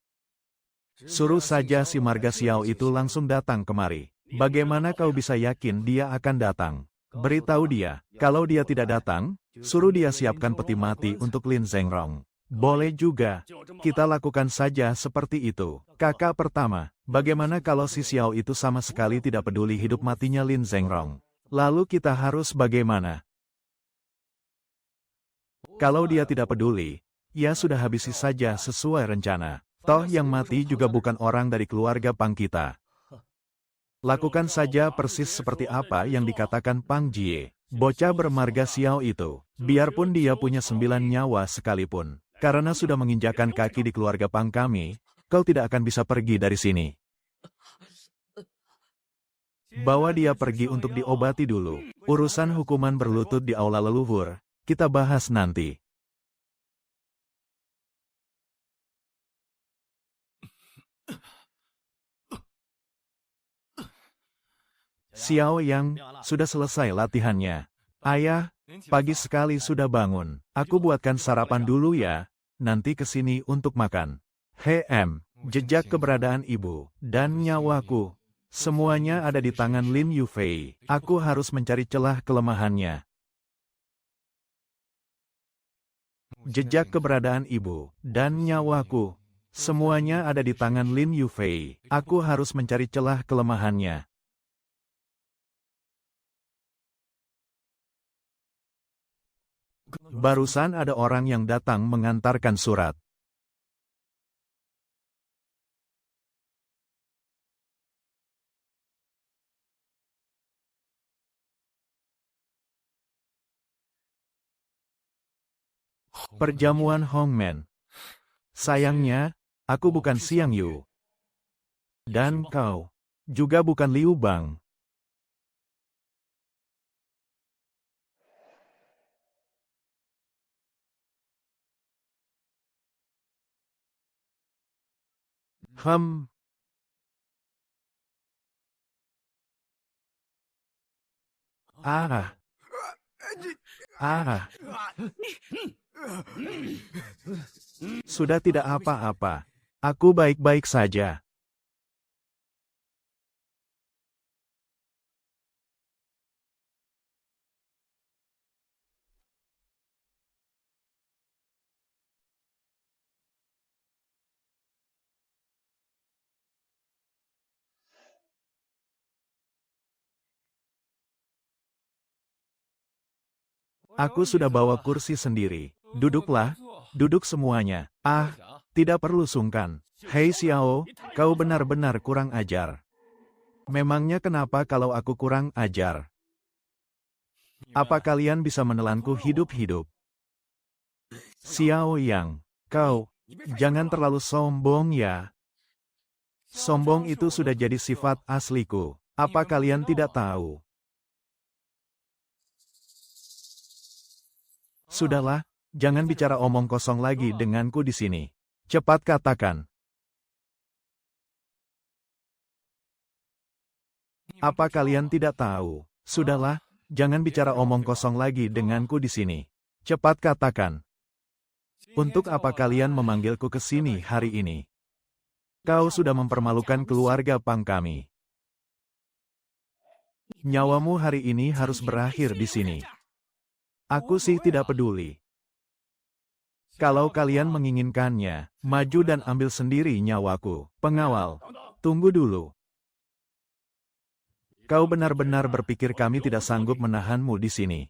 suruh saja si marga Xiao itu langsung datang kemari. Bagaimana kau bisa yakin dia akan datang? Beritahu dia, kalau dia tidak datang, suruh dia siapkan peti mati untuk Lin Zhengrong. Boleh juga. Kita lakukan saja seperti itu. Kakak pertama, bagaimana kalau si Xiao itu sama sekali tidak peduli hidup matinya Lin Zhengrong? Lalu kita harus bagaimana? Kalau dia tidak peduli, ya sudah habisi saja sesuai rencana. Toh yang mati juga bukan orang dari keluarga Pang kita. Lakukan saja persis seperti apa yang dikatakan Pang Jie. Bocah bermarga Xiao itu, biarpun dia punya 9 nyawa sekalipun. Karena sudah menginjakan kaki di keluarga Pang kami, kau tidak akan bisa pergi dari sini. Bawa dia pergi untuk diobati dulu. Urusan hukuman berlutut di aula leluhur, kita bahas nanti. Xiao Yang, sudah selesai latihannya. Ayah, pagi sekali sudah bangun. Aku buatkan sarapan dulu ya. Nanti kesini untuk makan. Jejak keberadaan ibu dan nyawaku. Semuanya ada di tangan Lin Yufei. Aku harus mencari celah kelemahannya. Jejak keberadaan ibu dan nyawaku. Semuanya ada di tangan Lin Yufei. Aku harus mencari celah kelemahannya. Barusan ada orang yang datang mengantarkan surat. Perjamuan Hongmen. Sayangnya, aku bukan Xiang Yu. Dan kau juga bukan Liu Bang. Sudah tidak apa-apa. Aku baik-baik saja. Aku sudah bawa kursi sendiri. Duduklah, duduk semuanya. Tidak perlu sungkan. Hei Xiao, kau benar-benar kurang ajar. Memangnya kenapa kalau aku kurang ajar? Apa kalian bisa menelanku hidup-hidup? Xiao Yang, kau, jangan terlalu sombong ya. Sombong itu sudah jadi sifat asliku. Apa kalian tidak tahu? Sudahlah, jangan bicara omong kosong lagi denganku di sini. Cepat katakan. Apa kalian tidak tahu? Sudahlah, jangan bicara omong kosong lagi denganku di sini. Cepat katakan. Untuk apa kalian memanggilku ke sini hari ini? Kau sudah mempermalukan keluarga Pang kami. Nyawamu hari ini harus berakhir di sini. Aku sih tidak peduli. Kalau kalian menginginkannya, maju dan ambil sendiri nyawaku. Pengawal, tunggu dulu. Kau benar-benar berpikir kami tidak sanggup menahanmu di sini.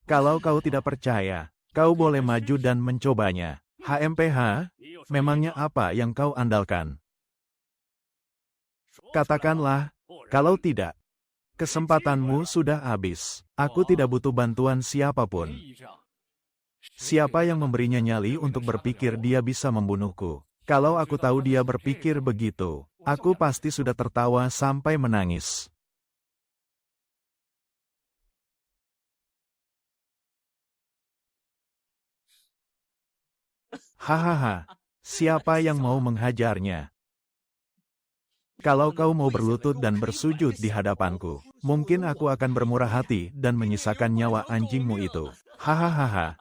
Kalau kau tidak percaya, kau boleh maju dan mencobanya. HMPH, memangnya apa yang kau andalkan? Katakanlah, kalau tidak, kesempatanmu sudah habis. Aku tidak butuh bantuan siapapun. Siapa yang memberinya nyali untuk berpikir dia bisa membunuhku? Kalau aku tahu dia berpikir begitu, aku pasti sudah tertawa sampai menangis. Hahaha, siapa yang mau menghajarnya? Kalau kau mau berlutut dan bersujud di hadapanku, mungkin aku akan bermurah hati dan menyisakan nyawa anjingmu itu. Hahaha.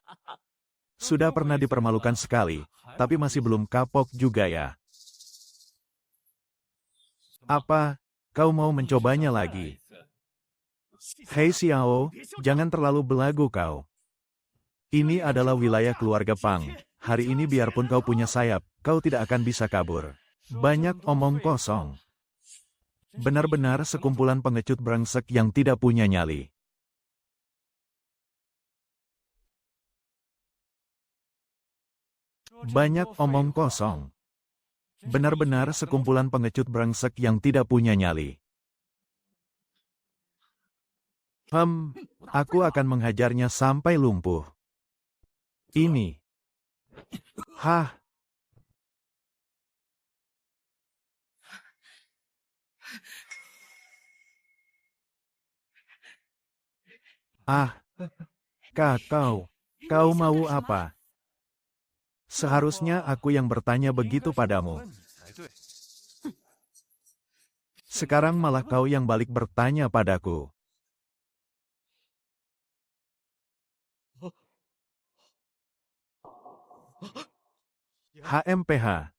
Sudah pernah dipermalukan sekali, tapi masih belum kapok juga ya. Apa, kau mau mencobanya lagi? Hei Xiao, jangan terlalu belagu kau. Ini adalah wilayah keluarga Pang. Hari ini biarpun kau punya sayap, kau tidak akan bisa kabur. Banyak omong kosong. Benar-benar sekumpulan pengecut brengsek yang tidak punya nyali. Banyak omong kosong. Benar-benar sekumpulan pengecut brengsek yang tidak punya nyali. Aku akan menghajarnya sampai lumpuh. Ini. Hah? Ah, kau mau apa? Seharusnya aku yang bertanya begitu padamu. Sekarang malah kau yang balik bertanya padaku. HMPH.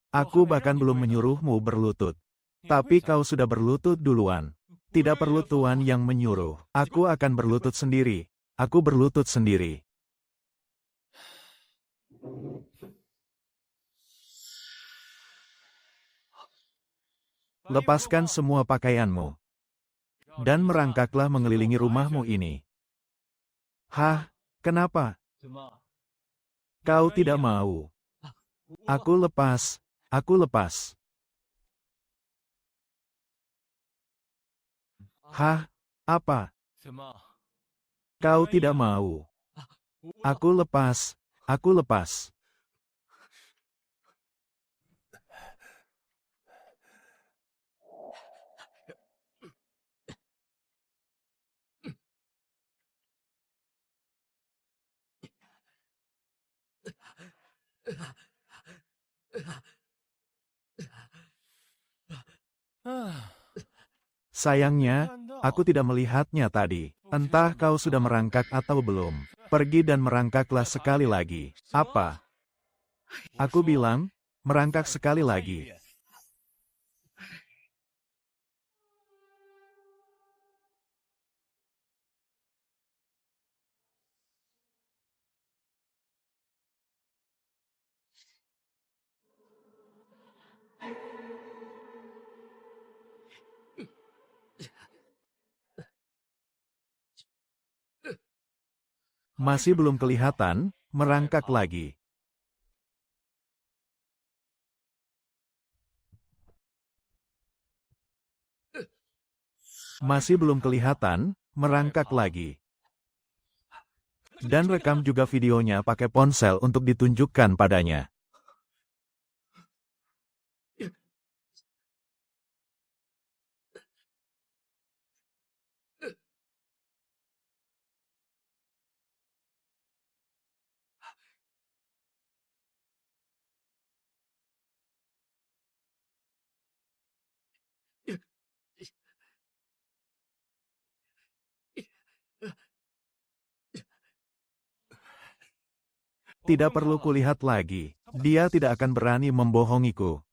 Aku bahkan belum menyuruhmu berlutut. Tapi kau sudah berlutut duluan. Tidak perlu tuan yang menyuruh. Aku akan berlutut sendiri. Aku berlutut sendiri. Lepaskan semua pakaianmu. Dan merangkaklah mengelilingi rumahmu ini. Hah? Kenapa? Kau tidak mau. Aku lepas. Aku lepas. Hah? Apa? Kau tidak mau. Aku lepas. Aku lepas. Sayangnya, aku tidak melihatnya tadi. Entah kau sudah merangkak atau belum. Pergi dan merangkaklah sekali lagi. Apa? Aku bilang, merangkak sekali lagi. Masih belum kelihatan, merangkak lagi. Masih belum kelihatan, merangkak lagi. Dan rekam juga videonya pakai ponsel untuk ditunjukkan padanya. Tidak perlu kulihat lagi. Dia tidak akan berani membohongiku.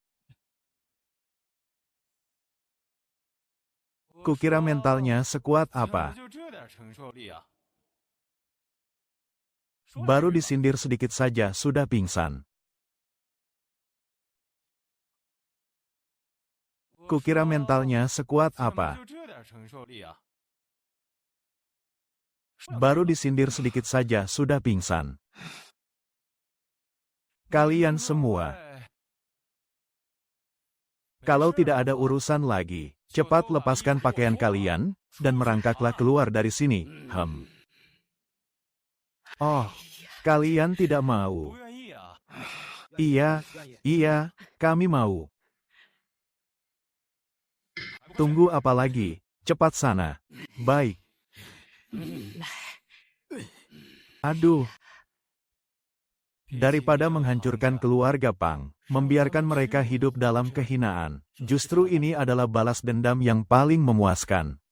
Kukira mentalnya sekuat apa. Baru disindir sedikit saja sudah pingsan. Kukira mentalnya sekuat apa. Baru disindir sedikit saja sudah pingsan. Kalian semua. Kalau tidak ada urusan lagi, cepat lepaskan pakaian kalian, dan merangkaklah keluar dari sini. Oh, kalian tidak mau. Iya, iya, kami mau. Tunggu apa lagi? Cepat sana. Baik. Aduh. Daripada menghancurkan keluarga Pang, membiarkan mereka hidup dalam kehinaan, justru ini adalah balas dendam yang paling memuaskan.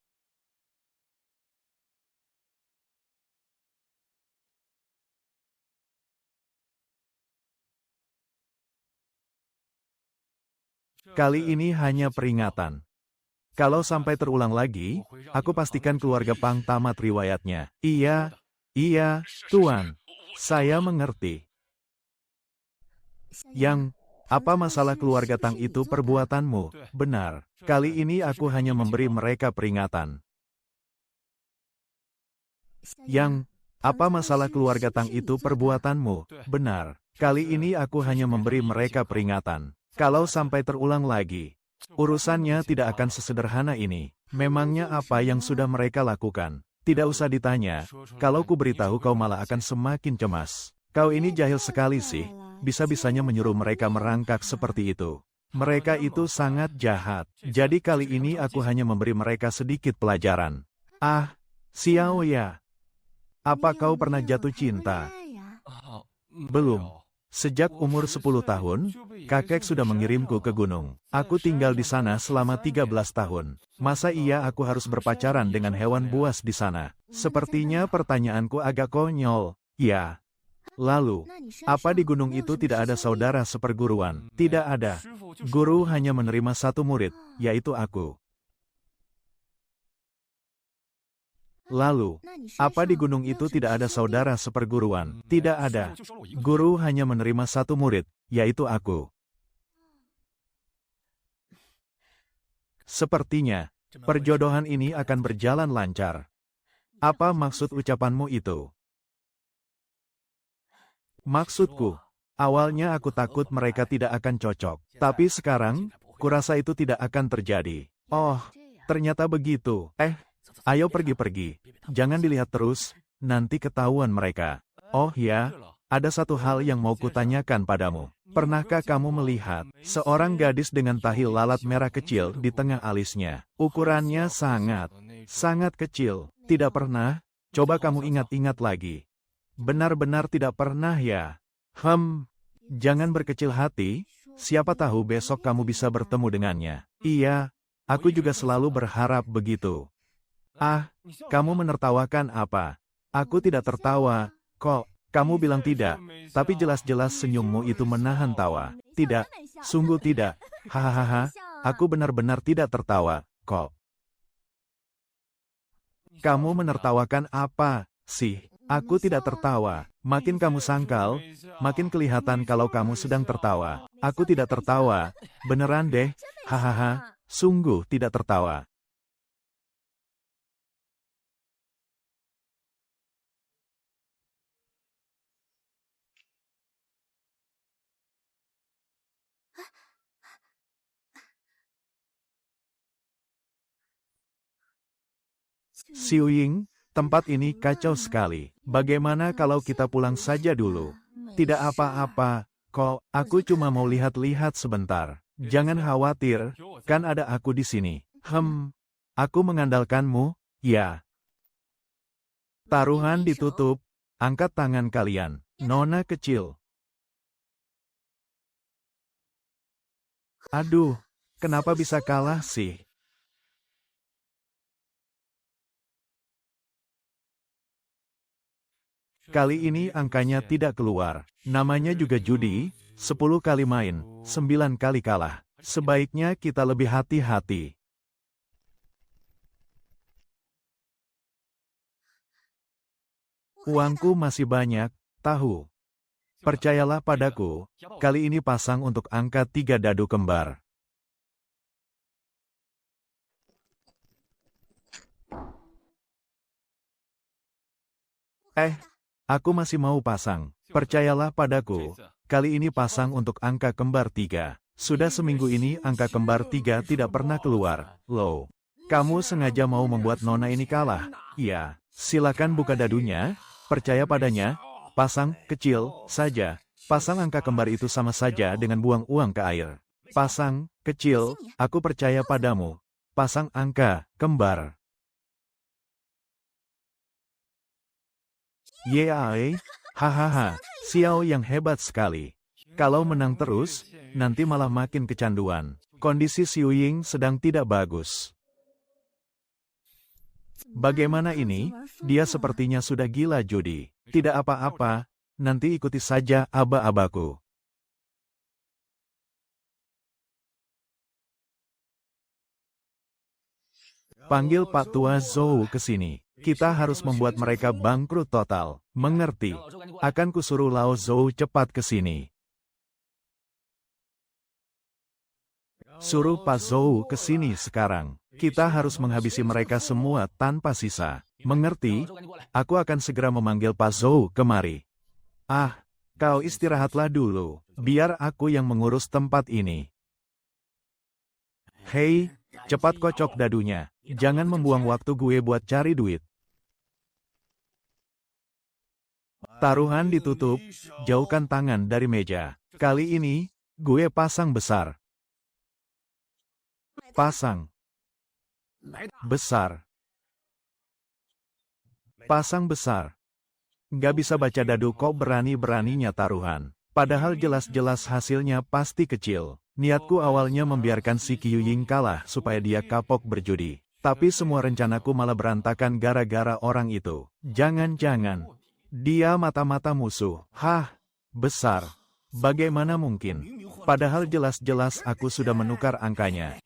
Kali ini hanya peringatan. Kalau sampai terulang lagi, aku pastikan keluarga Pang tamat riwayatnya. Iya, iya, Tuan. Saya mengerti. Apa masalah keluarga Tang itu perbuatanmu? Benar. Kali ini aku hanya memberi mereka peringatan. Apa masalah keluarga Tang itu perbuatanmu? Benar. Kali ini aku hanya memberi mereka peringatan. Kalau sampai terulang lagi, urusannya tidak akan sesederhana ini. Memangnya apa yang sudah mereka lakukan? Tidak usah ditanya. Kalau ku beritahu kau malah akan semakin cemas. Kau ini jahil sekali sih. Bisa-bisanya menyuruh mereka merangkak seperti itu. Mereka itu sangat jahat. Jadi kali ini aku hanya memberi mereka sedikit pelajaran. Ah, Xiao ya. Apa kau pernah jatuh cinta? Belum. Sejak umur 10 tahun, kakek sudah mengirimku ke gunung. Aku tinggal di sana selama 13 tahun. Masa iya aku harus berpacaran dengan hewan buas di sana? Sepertinya pertanyaanku agak konyol. Ya. Lalu, apa di gunung itu tidak ada saudara seperguruan? Tidak ada. Guru hanya menerima satu murid, yaitu aku. Lalu, apa di gunung itu tidak ada saudara seperguruan? Tidak ada. Guru hanya menerima satu murid, yaitu aku. Sepertinya, perjodohan ini akan berjalan lancar. Apa maksud ucapanmu itu? Maksudku, awalnya aku takut mereka tidak akan cocok. Tapi sekarang, kurasa itu tidak akan terjadi. Oh, ternyata begitu. Ayo pergi-pergi. Jangan dilihat terus, nanti ketahuan mereka. Oh ya, ada satu hal yang mau kutanyakan padamu. Pernahkah kamu melihat seorang gadis dengan tahi lalat merah kecil di tengah alisnya? Ukurannya sangat kecil. Tidak pernah? Coba kamu ingat-ingat lagi. Benar-benar tidak pernah ya? Jangan berkecil hati, siapa tahu besok kamu bisa bertemu dengannya. Iya, aku juga selalu berharap begitu. Ah, kamu menertawakan apa? Aku tidak tertawa, kok. Kamu bilang tidak, tapi jelas-jelas senyummu itu menahan tawa. Tidak, sungguh tidak. Hahaha, aku benar-benar tidak tertawa, kok. Kamu menertawakan apa, sih? Aku tidak tertawa. Makin kamu sangkal, makin kelihatan kalau kamu sedang tertawa. Aku tidak tertawa. Beneran deh. Hahaha, sungguh tidak tertawa. Xiu Ying, tempat ini kacau sekali. Bagaimana kalau kita pulang saja dulu? Tidak apa-apa, kok. Aku cuma mau lihat-lihat sebentar. Jangan khawatir, kan ada aku di sini. Aku mengandalkanmu, ya. Taruhan ditutup. Angkat tangan kalian. Nona kecil. Aduh, kenapa bisa kalah sih? Kali ini angkanya tidak keluar. Namanya juga judi, 10 kali main, 9 kali kalah. Sebaiknya kita lebih hati-hati. Uangku masih banyak, tahu. Percayalah padaku, kali ini pasang untuk angka 3 dadu kembar. Aku masih mau pasang. Percayalah padaku, kali ini pasang untuk angka kembar 3. Sudah seminggu ini angka kembar 3 tidak pernah keluar. Loh, kamu sengaja mau membuat nona ini kalah? Iya, silakan buka dadunya, percaya padanya, pasang kecil saja. Pasang angka kembar itu sama saja dengan buang uang ke air. Pasang kecil, aku percaya padamu. Pasang angka kembar. Yeay, hahaha, Xiao yang hebat sekali. Kalau menang terus, nanti malah makin kecanduan. Kondisi Xiu Ying sedang tidak bagus. Bagaimana ini? Dia sepertinya sudah gila judi. Tidak apa-apa, nanti ikuti saja aba-abaku. Panggil Pak Tua Zhou ke sini. Kita harus membuat mereka bangkrut total. Mengerti? Akan kusuruh Lao Zhou cepat ke sini. Suruh Pak Zhou ke sini sekarang. Kita harus menghabisi mereka semua tanpa sisa. Mengerti? Aku akan segera memanggil Pak Zhou kemari. Kau istirahatlah dulu. Biar aku yang mengurus tempat ini. Hei, cepat kocok dadunya. Jangan membuang waktu gue buat cari duit. Taruhan ditutup, jauhkan tangan dari meja. Kali ini, gue pasang besar. Pasang. Besar. Pasang besar. Nggak bisa baca dadu kok berani-beraninya taruhan. Padahal jelas-jelas hasilnya pasti kecil. Niatku awalnya membiarkan si Qiu Ying kalah supaya dia kapok berjudi. Tapi semua rencanaku malah berantakan gara-gara orang itu. Jangan-jangan. Dia mata-mata musuh. Besar. Bagaimana mungkin? Padahal jelas-jelas aku sudah menukar angkanya.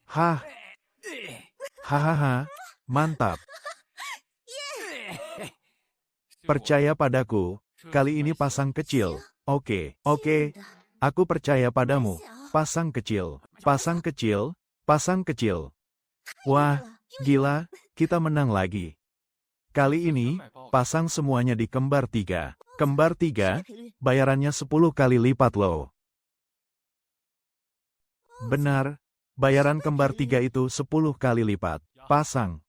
Hahaha, mantap. Percaya padaku, kali ini pasang kecil. Oke, aku percaya padamu. Pasang kecil, pasang kecil, pasang kecil. Wah, gila, kita menang lagi. Kali ini, pasang semuanya di kembar 3. Kembar 3, bayarannya 10 kali lipat loh. Benar, bayaran kembar 3 itu 10 kali lipat. Pasang.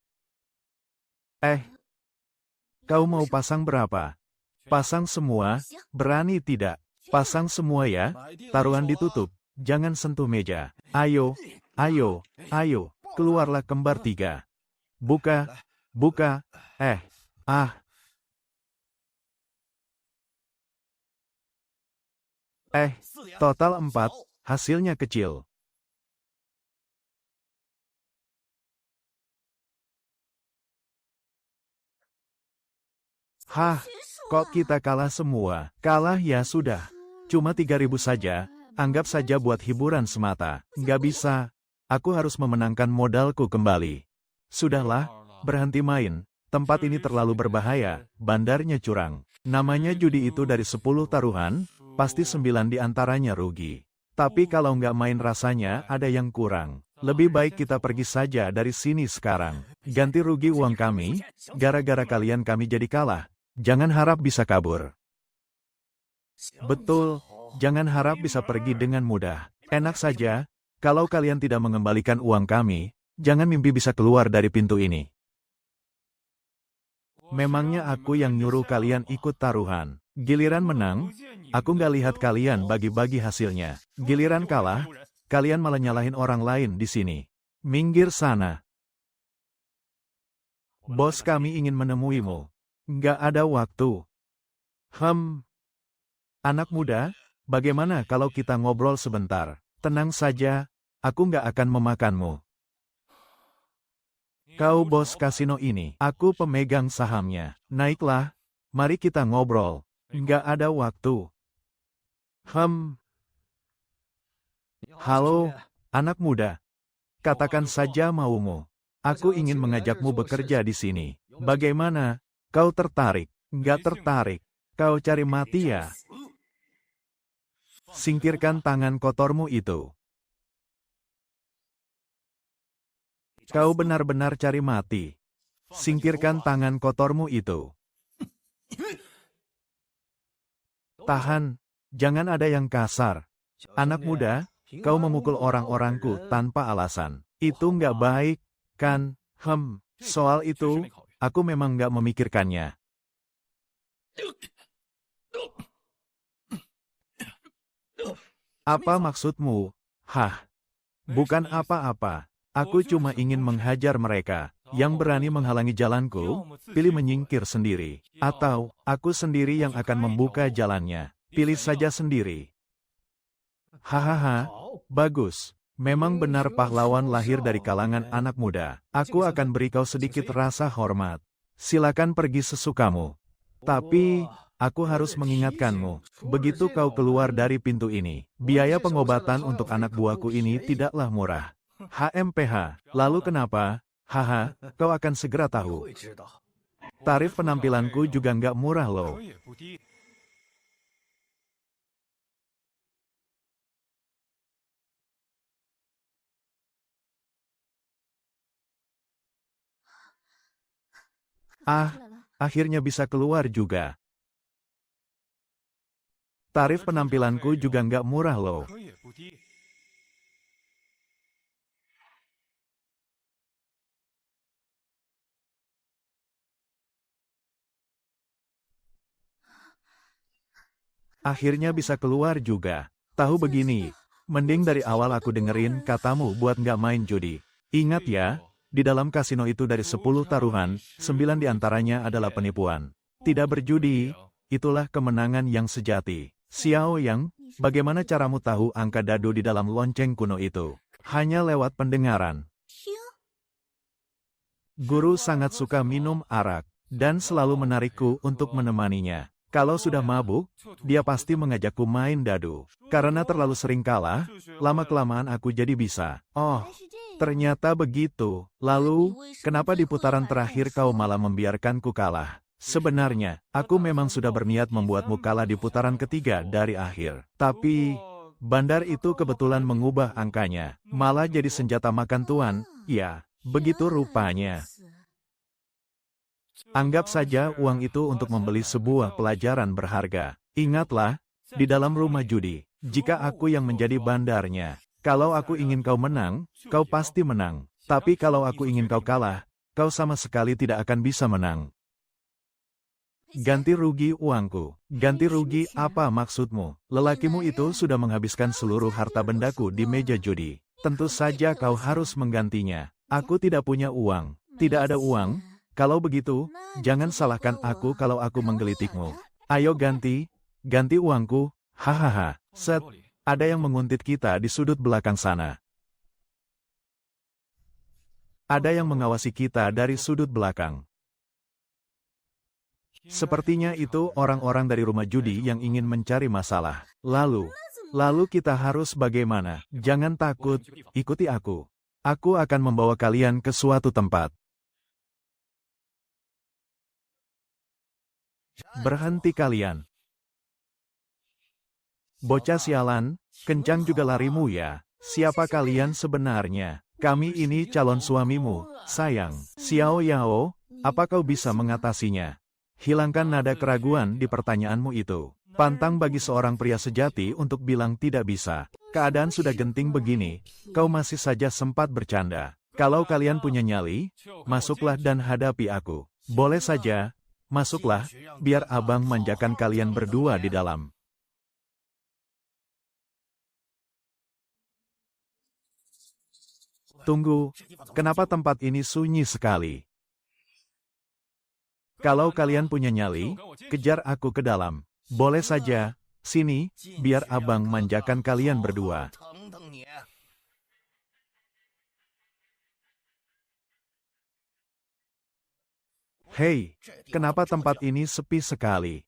Kau mau pasang berapa? Pasang semua, berani tidak? Pasang semua ya, taruhan ditutup, jangan sentuh meja. Ayo, keluarlah kembar 3. Buka. Total 4, hasilnya kecil. Kok kita kalah semua? Kalah ya sudah. Cuma 3.000 saja, anggap saja buat hiburan semata. Nggak bisa, aku harus memenangkan modalku kembali. Sudahlah, berhenti main. Tempat ini terlalu berbahaya, bandarnya curang. Namanya judi itu dari 10 taruhan, pasti 9 diantaranya rugi. Tapi kalau nggak main rasanya ada yang kurang. Lebih baik kita pergi saja dari sini sekarang. Ganti rugi uang kami, gara-gara kalian kami jadi kalah. Jangan harap bisa kabur. Betul, jangan harap bisa pergi dengan mudah. Enak saja, kalau kalian tidak mengembalikan uang kami, jangan mimpi bisa keluar dari pintu ini. Memangnya aku yang nyuruh kalian ikut taruhan. Giliran menang, aku nggak lihat kalian bagi-bagi hasilnya. Giliran kalah, kalian malah nyalahin orang lain di sini. Minggir sana. Bos kami ingin menemuimu. Nggak ada waktu. Anak muda, bagaimana kalau kita ngobrol sebentar? Tenang saja, aku nggak akan memakanmu. Kau bos kasino ini, aku pemegang sahamnya. Naiklah, mari kita ngobrol. Nggak ada waktu. Halo, anak muda. Katakan saja maumu. Aku ingin mengajakmu bekerja di sini. Bagaimana? Kau tertarik? Nggak tertarik? Kau cari mati ya? Singkirkan tangan kotormu itu. Kau benar-benar cari mati. Singkirkan tangan kotormu itu. Tahan, jangan ada yang kasar. Anak muda, kau memukul orang-orangku tanpa alasan. Itu nggak baik, kan? Soal itu, aku memang nggak memikirkannya. Apa maksudmu? Hah? Bukan apa-apa. Aku cuma ingin menghajar mereka. Yang berani menghalangi jalanku, pilih menyingkir sendiri. Atau, aku sendiri yang akan membuka jalannya. Pilih saja sendiri. Hahaha, bagus. Memang benar pahlawan lahir dari kalangan anak muda. Aku akan beri kau sedikit rasa hormat. Silakan pergi sesukamu. Tapi, aku harus mengingatkanmu, begitu kau keluar dari pintu ini, biaya pengobatan untuk anak buahku ini tidaklah murah. HMPH, lalu kenapa? Haha, kau akan segera tahu. Tarif penampilanku juga nggak murah loh. Ah, akhirnya bisa keluar juga. Tarif penampilanku juga nggak murah loh. Akhirnya bisa keluar juga. Tahu begini, mending dari awal aku dengerin katamu buat nggak main judi. Ingat ya, di dalam kasino itu dari 10 taruhan, 9 diantaranya adalah penipuan. Tidak berjudi, itulah kemenangan yang sejati. Xiao Yang, bagaimana caramu tahu angka dadu di dalam lonceng kuno itu? Hanya lewat pendengaran. Guru sangat suka minum arak, dan selalu menarikku untuk menemaninya. Kalau sudah mabuk, dia pasti mengajakku main dadu. Karena terlalu sering kalah, lama-kelamaan aku jadi bisa. Oh, ternyata begitu. Lalu, kenapa di putaran terakhir kau malah membiarkanku kalah? Sebenarnya, aku memang sudah berniat membuatmu kalah di putaran ketiga dari akhir. Tapi, bandar itu kebetulan mengubah angkanya. Malah jadi senjata makan tuan. Ya, begitu rupanya. Anggap saja uang itu untuk membeli sebuah pelajaran berharga. Ingatlah, di dalam rumah judi, jika aku yang menjadi bandarnya, kalau aku ingin kau menang, kau pasti menang. Tapi kalau aku ingin kau kalah, kau sama sekali tidak akan bisa menang. Ganti rugi uangku. Ganti rugi apa maksudmu? Lelakimu itu sudah menghabiskan seluruh harta bendaku di meja judi. Tentu saja kau harus menggantinya. Aku tidak punya uang. Tidak ada uang. Kalau begitu, jangan salahkan aku kalau aku menggelitikmu. Ayo ganti uangku. Hahaha. Set, ada yang menguntit kita di sudut belakang sana. Ada yang mengawasi kita dari sudut belakang. Sepertinya itu orang-orang dari rumah judi yang ingin mencari masalah. Lalu kita harus bagaimana? Jangan takut, ikuti aku. Aku akan membawa kalian ke suatu tempat. Berhenti kalian. Bocah sialan, kencang juga larimu ya. Siapa kalian sebenarnya? Kami ini calon suamimu, sayang. Xiao Yao, apa kau bisa mengatasinya? Hilangkan nada keraguan di pertanyaanmu itu. Pantang bagi seorang pria sejati untuk bilang tidak bisa. Keadaan sudah genting begini, kau masih saja sempat bercanda. Kalau kalian punya nyali, masuklah dan hadapi aku. Boleh saja. Masuklah, biar abang manjakan kalian berdua di dalam. Tunggu, kenapa tempat ini sunyi sekali? Kalau kalian punya nyali, kejar aku ke dalam. Boleh saja, sini, biar abang manjakan kalian berdua. Hei, kenapa tempat ini sepi sekali?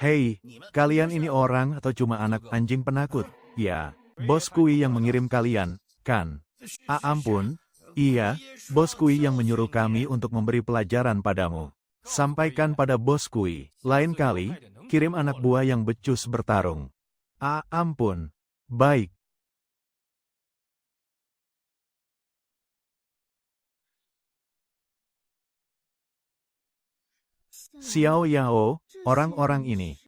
Hei, kalian ini orang atau cuma anak anjing penakut? Ya, Bos Kui yang mengirim kalian, kan? Ampun, iya, Bos Kui yang menyuruh kami untuk memberi pelajaran padamu. Sampaikan pada Bos Kui, lain kali, kirim anak buah yang becus bertarung. Ampun. Baik. Xiao Yao, orang-orang ini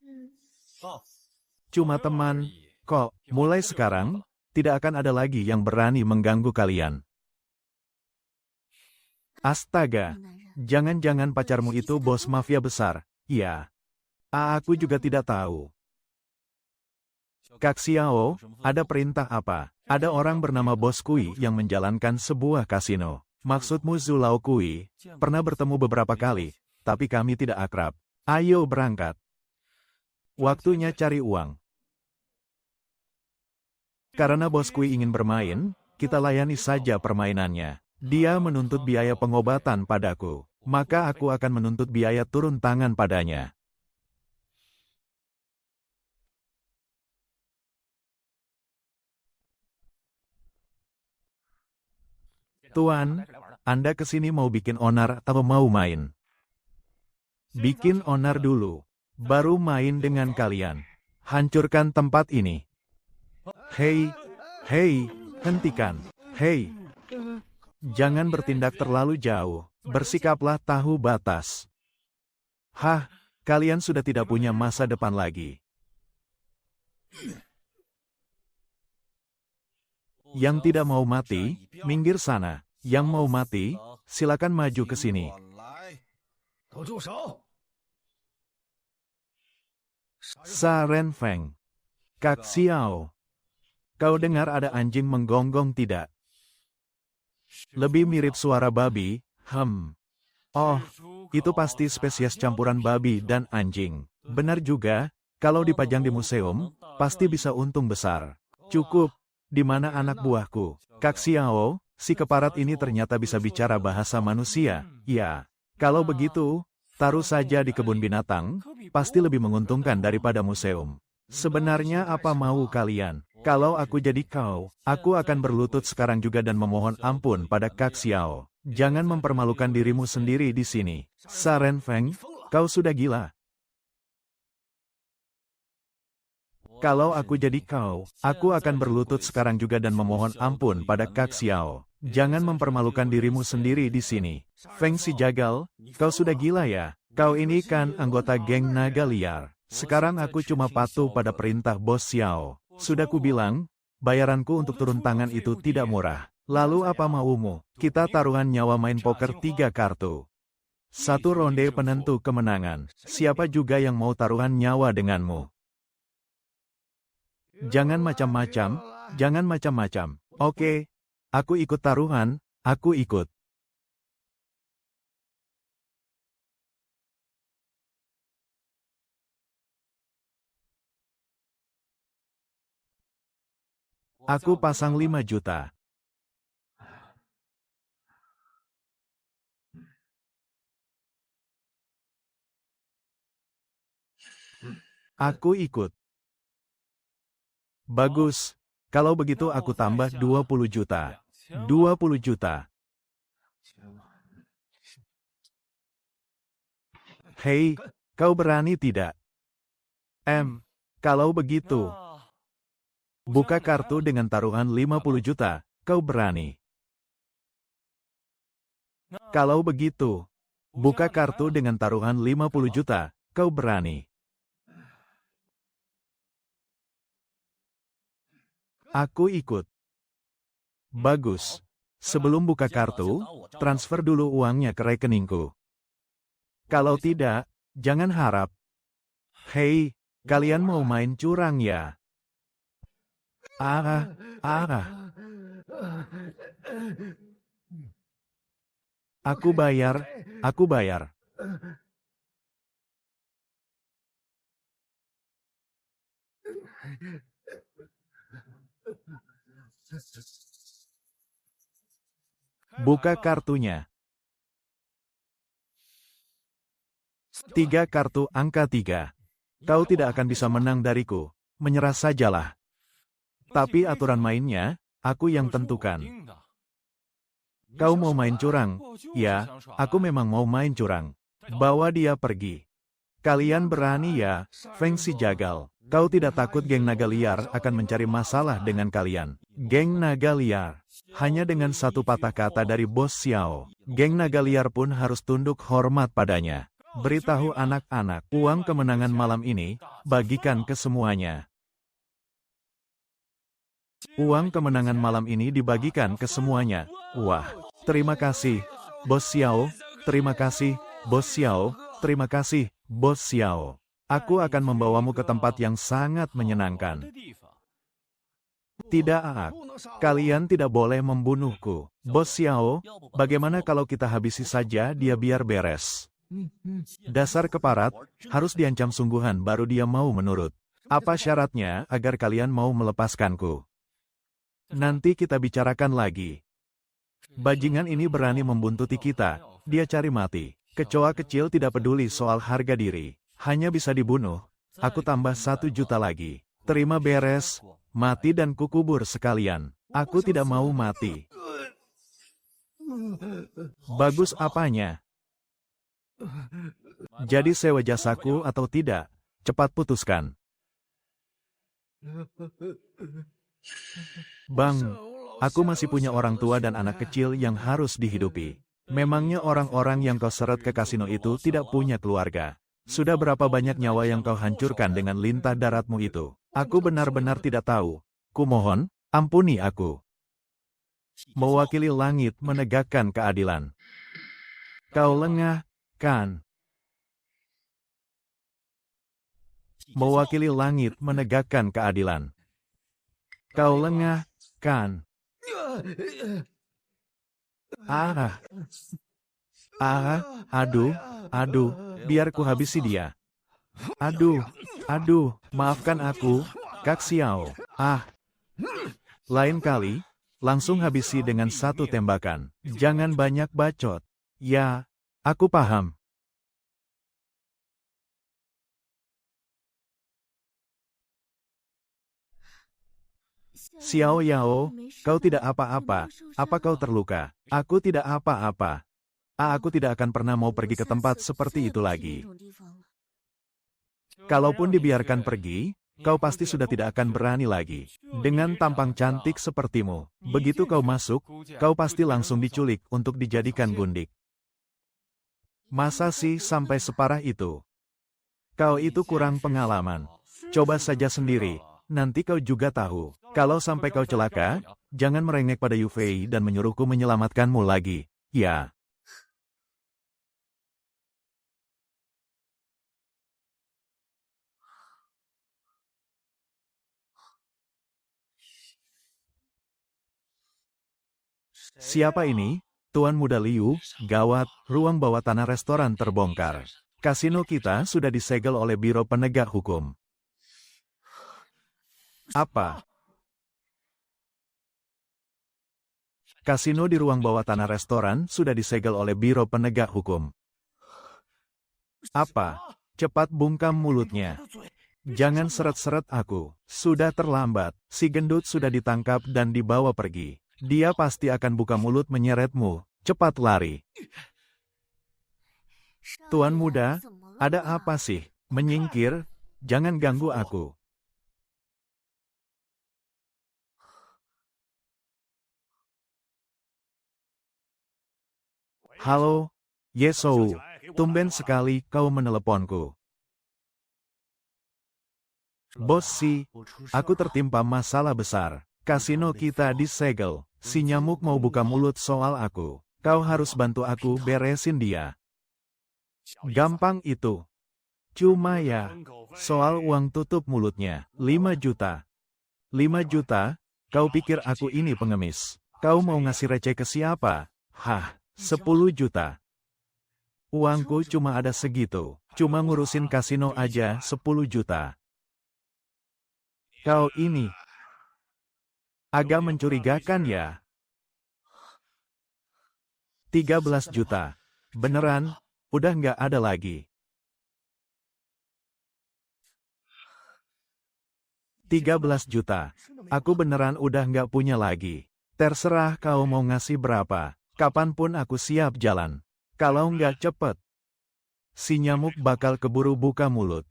cuma teman, kok, mulai sekarang, tidak akan ada lagi yang berani mengganggu kalian. Astaga, jangan-jangan pacarmu itu bos mafia besar, iya. Aku juga tidak tahu. Kak Xiao, ada perintah apa? Ada orang bernama Bos Kui yang menjalankan sebuah kasino. Maksudmu Zulao Kui? Pernah bertemu beberapa kali, tapi kami tidak akrab. Ayo berangkat. Waktunya cari uang. Karena Bos Kui ingin bermain, kita layani saja permainannya. Dia menuntut biaya pengobatan padaku, maka aku akan menuntut biaya turun tangan padanya. Tuan, Anda kesini mau bikin onar atau mau main? Bikin onar dulu, baru main dengan kalian. Hancurkan tempat ini. Hei, hentikan. Hei, jangan bertindak terlalu jauh, bersikaplah tahu batas. Hah, kalian sudah tidak punya masa depan lagi. Yang tidak mau mati, minggir sana. Yang mau mati, silakan maju ke sini. Sa Renfeng. Kak Xiao. Kau dengar ada anjing menggonggong tidak? Lebih mirip suara babi, Oh, itu pasti spesies campuran babi dan anjing. Benar juga, kalau dipajang di museum, pasti bisa untung besar. Cukup, di mana anak buahku? Kak Xiao, si keparat ini ternyata bisa bicara bahasa manusia. Ya, kalau begitu, taruh saja di kebun binatang, pasti lebih menguntungkan daripada museum. Sebenarnya apa mau kalian? Kalau aku jadi kau, aku akan berlutut sekarang juga dan memohon ampun pada Kak Xiao. Jangan mempermalukan dirimu sendiri di sini. Sa Renfeng, kau sudah gila. Kalau aku jadi kau, aku akan berlutut sekarang juga dan memohon ampun pada Kak Xiao. Jangan mempermalukan dirimu sendiri di sini. Feng si jagal, kau sudah gila ya? Kau ini kan anggota geng naga liar. Sekarang aku cuma patuh pada perintah Bos Xiao. Sudah kubilang, bayaranku untuk turun tangan itu tidak murah. Lalu apa maumu? Kita taruhan nyawa main poker 3 kartu. Satu ronde penentu kemenangan. Siapa juga yang mau taruhan nyawa denganmu? Jangan macam-macam, jangan macam-macam. Oke, aku ikut taruhan, aku ikut. Aku pasang 5 juta. Aku ikut. Bagus. Kalau begitu aku tambah 20 juta. 20 juta. Hei, kau berani tidak? Kalau begitu, buka kartu dengan taruhan 50 juta, kau berani. Kalau begitu, buka kartu dengan taruhan 50 juta, kau berani. Aku ikut. Bagus. Sebelum buka kartu, transfer dulu uangnya ke rekeningku. Kalau tidak, jangan harap. Hei, kalian mau main curang ya? Aku bayar, aku bayar. Buka kartunya. 3 kartu angka 3. Kau tidak akan bisa menang dariku. Menyerah sajalah. Tapi aturan mainnya, aku yang tentukan. Kau mau main curang? Ya, aku memang mau main curang. Bawa dia pergi. Kalian berani ya, Feng si jagal. Kau tidak takut geng naga liar akan mencari masalah dengan kalian. Geng naga liar. Hanya dengan satu patah kata dari Bos Xiao, geng naga liar pun harus tunduk hormat padanya. Beritahu anak-anak, uang kemenangan malam ini, bagikan ke semuanya. Uang kemenangan malam ini dibagikan ke semuanya. Wah, terima kasih, Bos Xiao. Terima kasih, Bos Xiao. Terima kasih, Bos Xiao. Aku akan membawamu ke tempat yang sangat menyenangkan. Tidak, kalian tidak boleh membunuhku. Bos Xiao, bagaimana kalau kita habisi saja dia biar beres? Dasar keparat, harus diancam sungguhan baru dia mau menurut. Apa syaratnya agar kalian mau melepaskanku? Nanti kita bicarakan lagi. Bajingan ini berani membuntuti kita, dia cari mati. Kecoa kecil tidak peduli soal harga diri. Hanya bisa dibunuh, aku tambah 1 juta lagi. Terima beres, mati dan kukubur sekalian. Aku tidak mau mati. Bagus apanya? Jadi sewa jasaku atau tidak? Cepat putuskan. Bang, aku masih punya orang tua dan anak kecil yang harus dihidupi. Memangnya orang-orang yang kau seret ke kasino itu tidak punya keluarga? Sudah berapa banyak nyawa yang kau hancurkan dengan lintah daratmu itu? Aku benar-benar tidak tahu. Kumohon, ampuni aku. Mewakili langit menegakkan keadilan. Kau lengah, kan? Mewakili langit menegakkan keadilan. Kau lengah, kan? Aduh, biar ku habisi dia. Aduh, maafkan aku, Kak Xiao. Lain kali, langsung habisi dengan 1 tembakan. Jangan banyak bacot. Ya, aku paham. Xiao Yao, kau tidak apa-apa. Apa kau terluka? Aku tidak apa-apa. Aku tidak akan pernah mau pergi ke tempat seperti itu lagi. Kalaupun dibiarkan pergi, kau pasti sudah tidak akan berani lagi. Dengan tampang cantik sepertimu, begitu kau masuk, kau pasti langsung diculik untuk dijadikan gundik. Masa sih sampai separah itu? Kau itu kurang pengalaman. Coba saja sendiri, nanti kau juga tahu. Kalau sampai kau celaka, jangan merengek pada Yu Fei dan menyuruhku menyelamatkanmu lagi. Ya. Siapa ini? Tuan Muda Liu, gawat, ruang bawah tanah restoran terbongkar. Kasino kita sudah disegel oleh Biro Penegak Hukum. Apa? Kasino di ruang bawah tanah restoran sudah disegel oleh Biro Penegak Hukum. Apa? Cepat bungkam mulutnya. Jangan seret-seret aku. Sudah terlambat. Si gendut sudah ditangkap dan dibawa pergi. Dia pasti akan buka mulut menyeretmu. Cepat lari. Tuan muda, ada apa sih? Menyingkir? Jangan ganggu aku. Halo, Yesou. Tumben sekali kau meneleponku. Bos Si, aku tertimpa masalah besar. Kasino kita disegel. Si nyamuk mau buka mulut soal aku. Kau harus bantu aku beresin dia. Gampang itu. Cuma ya, soal uang tutup mulutnya. 5 juta. 5 juta? Kau pikir aku ini pengemis? Kau mau ngasih receh ke siapa? 10 juta. Uangku cuma ada segitu. Cuma ngurusin kasino aja 10 juta. Kau ini agak mencurigakan ya. 13 juta. Beneran? Udah nggak ada lagi. 13 juta. Aku beneran udah nggak punya lagi. Terserah kau mau ngasih berapa. Kapanpun aku siap jalan. Kalau nggak cepet, si nyamuk bakal keburu buka mulut.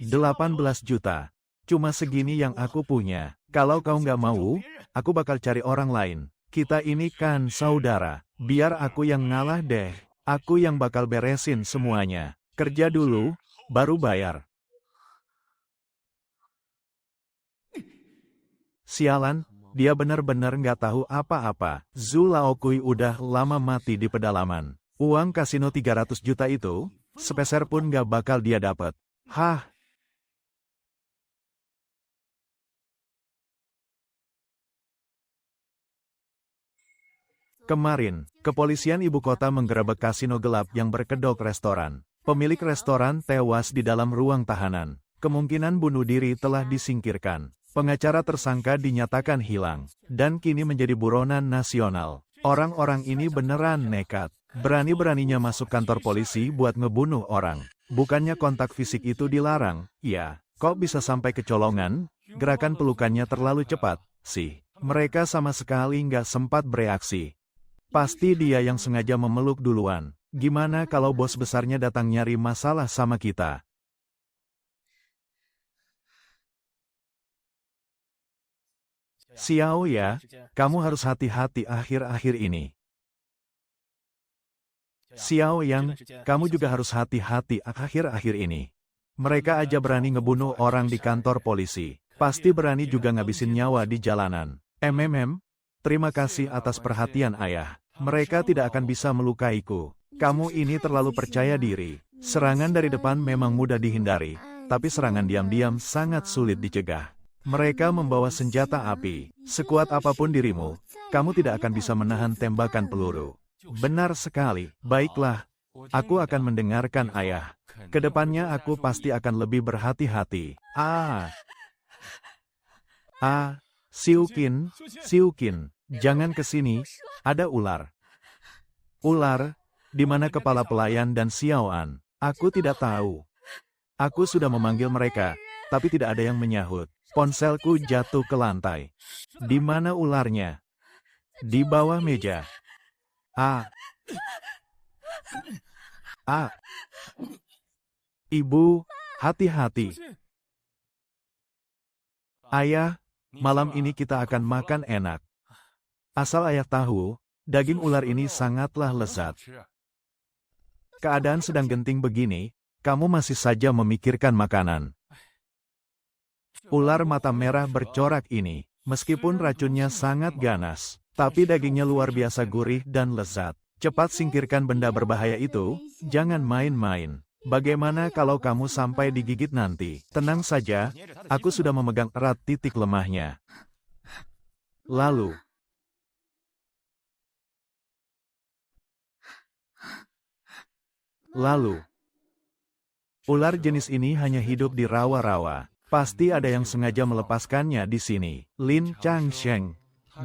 18 juta. Cuma segini yang aku punya. Kalau kau nggak mau, aku bakal cari orang lain. Kita ini kan saudara. Biar aku yang ngalah deh. Aku yang bakal beresin semuanya. Kerja dulu, baru bayar. Sialan, dia benar-benar nggak tahu apa-apa. Zhu Laokui udah lama mati di pedalaman. Uang kasino 300 juta itu, sepeser pun nggak bakal dia dapat. Hah? Kemarin, kepolisian ibu kota menggerebek kasino gelap yang berkedok restoran. Pemilik restoran tewas di dalam ruang tahanan. Kemungkinan bunuh diri telah disingkirkan. Pengacara tersangka dinyatakan hilang, dan kini menjadi buronan nasional. Orang-orang ini beneran nekat. Berani-beraninya masuk kantor polisi buat ngebunuh orang. Bukannya kontak fisik itu dilarang, ya. Kok bisa sampai kecolongan? Gerakan pelukannya terlalu cepat, sih. Mereka sama sekali nggak sempat bereaksi. Pasti dia yang sengaja memeluk duluan. Gimana kalau bos besarnya datang nyari masalah sama kita? Xiao ya, kamu harus hati-hati akhir-akhir ini. Xiao Yang, kamu juga harus hati-hati akhir-akhir ini. Mereka aja berani ngebunuh orang di kantor polisi. Pasti berani juga ngabisin nyawa di jalanan. Terima kasih atas perhatian ayah. Mereka tidak akan bisa melukaiku. Kamu ini terlalu percaya diri. Serangan dari depan memang mudah dihindari, tapi serangan diam-diam sangat sulit dicegah. Mereka membawa senjata api. Sekuat apapun dirimu, kamu tidak akan bisa menahan tembakan peluru. Benar sekali. Baiklah, aku akan mendengarkan ayah. Kedepannya aku pasti akan lebih berhati-hati. Siukin, jangan kesini, ada ular. Ular, di mana kepala pelayan dan Xiaoan? Aku tidak tahu. Aku sudah memanggil mereka, tapi tidak ada yang menyahut. Ponselku jatuh ke lantai. Di mana ularnya? Di bawah meja. Ibu, hati-hati. Ayah, malam ini kita akan makan enak. Asal ayah tahu, daging ular ini sangatlah lezat. Keadaan sedang genting begini, kamu masih saja memikirkan makanan. Ular mata merah bercorak ini, meskipun racunnya sangat ganas, tapi dagingnya luar biasa gurih dan lezat. Cepat singkirkan benda berbahaya itu, jangan main-main. Bagaimana kalau kamu sampai digigit nanti? Tenang saja, aku sudah memegang erat titik lemahnya. Lalu, ular jenis ini hanya hidup di rawa-rawa. Pasti ada yang sengaja melepaskannya di sini. Lin Changsheng.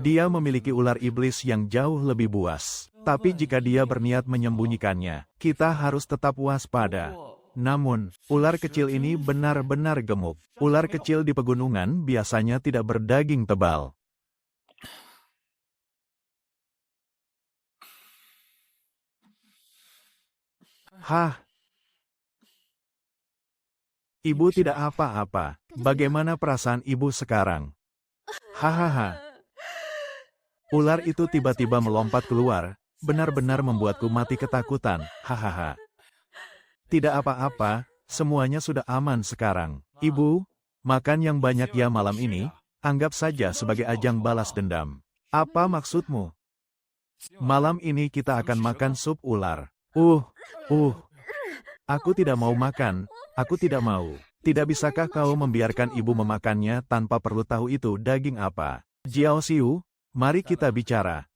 Dia memiliki ular iblis yang jauh lebih buas. Tapi jika dia berniat menyembunyikannya, kita harus tetap waspada. Namun, ular kecil ini benar-benar gemuk. Ular kecil di pegunungan biasanya tidak berdaging tebal. Hah? Ibu tidak apa-apa. Bagaimana perasaan ibu sekarang? Hahaha. Ular itu tiba-tiba melompat keluar, benar-benar membuatku mati ketakutan. Hahaha. Tidak apa-apa, semuanya sudah aman sekarang. Ibu, makan yang banyak ya malam ini, anggap saja sebagai ajang balas dendam. Apa maksudmu? Malam ini kita akan makan sup ular. Aku tidak mau makan. Aku tidak mau. Tidak bisakah kau membiarkan ibu memakannya tanpa perlu tahu itu daging apa? Jiao Xiu, mari kita bicara.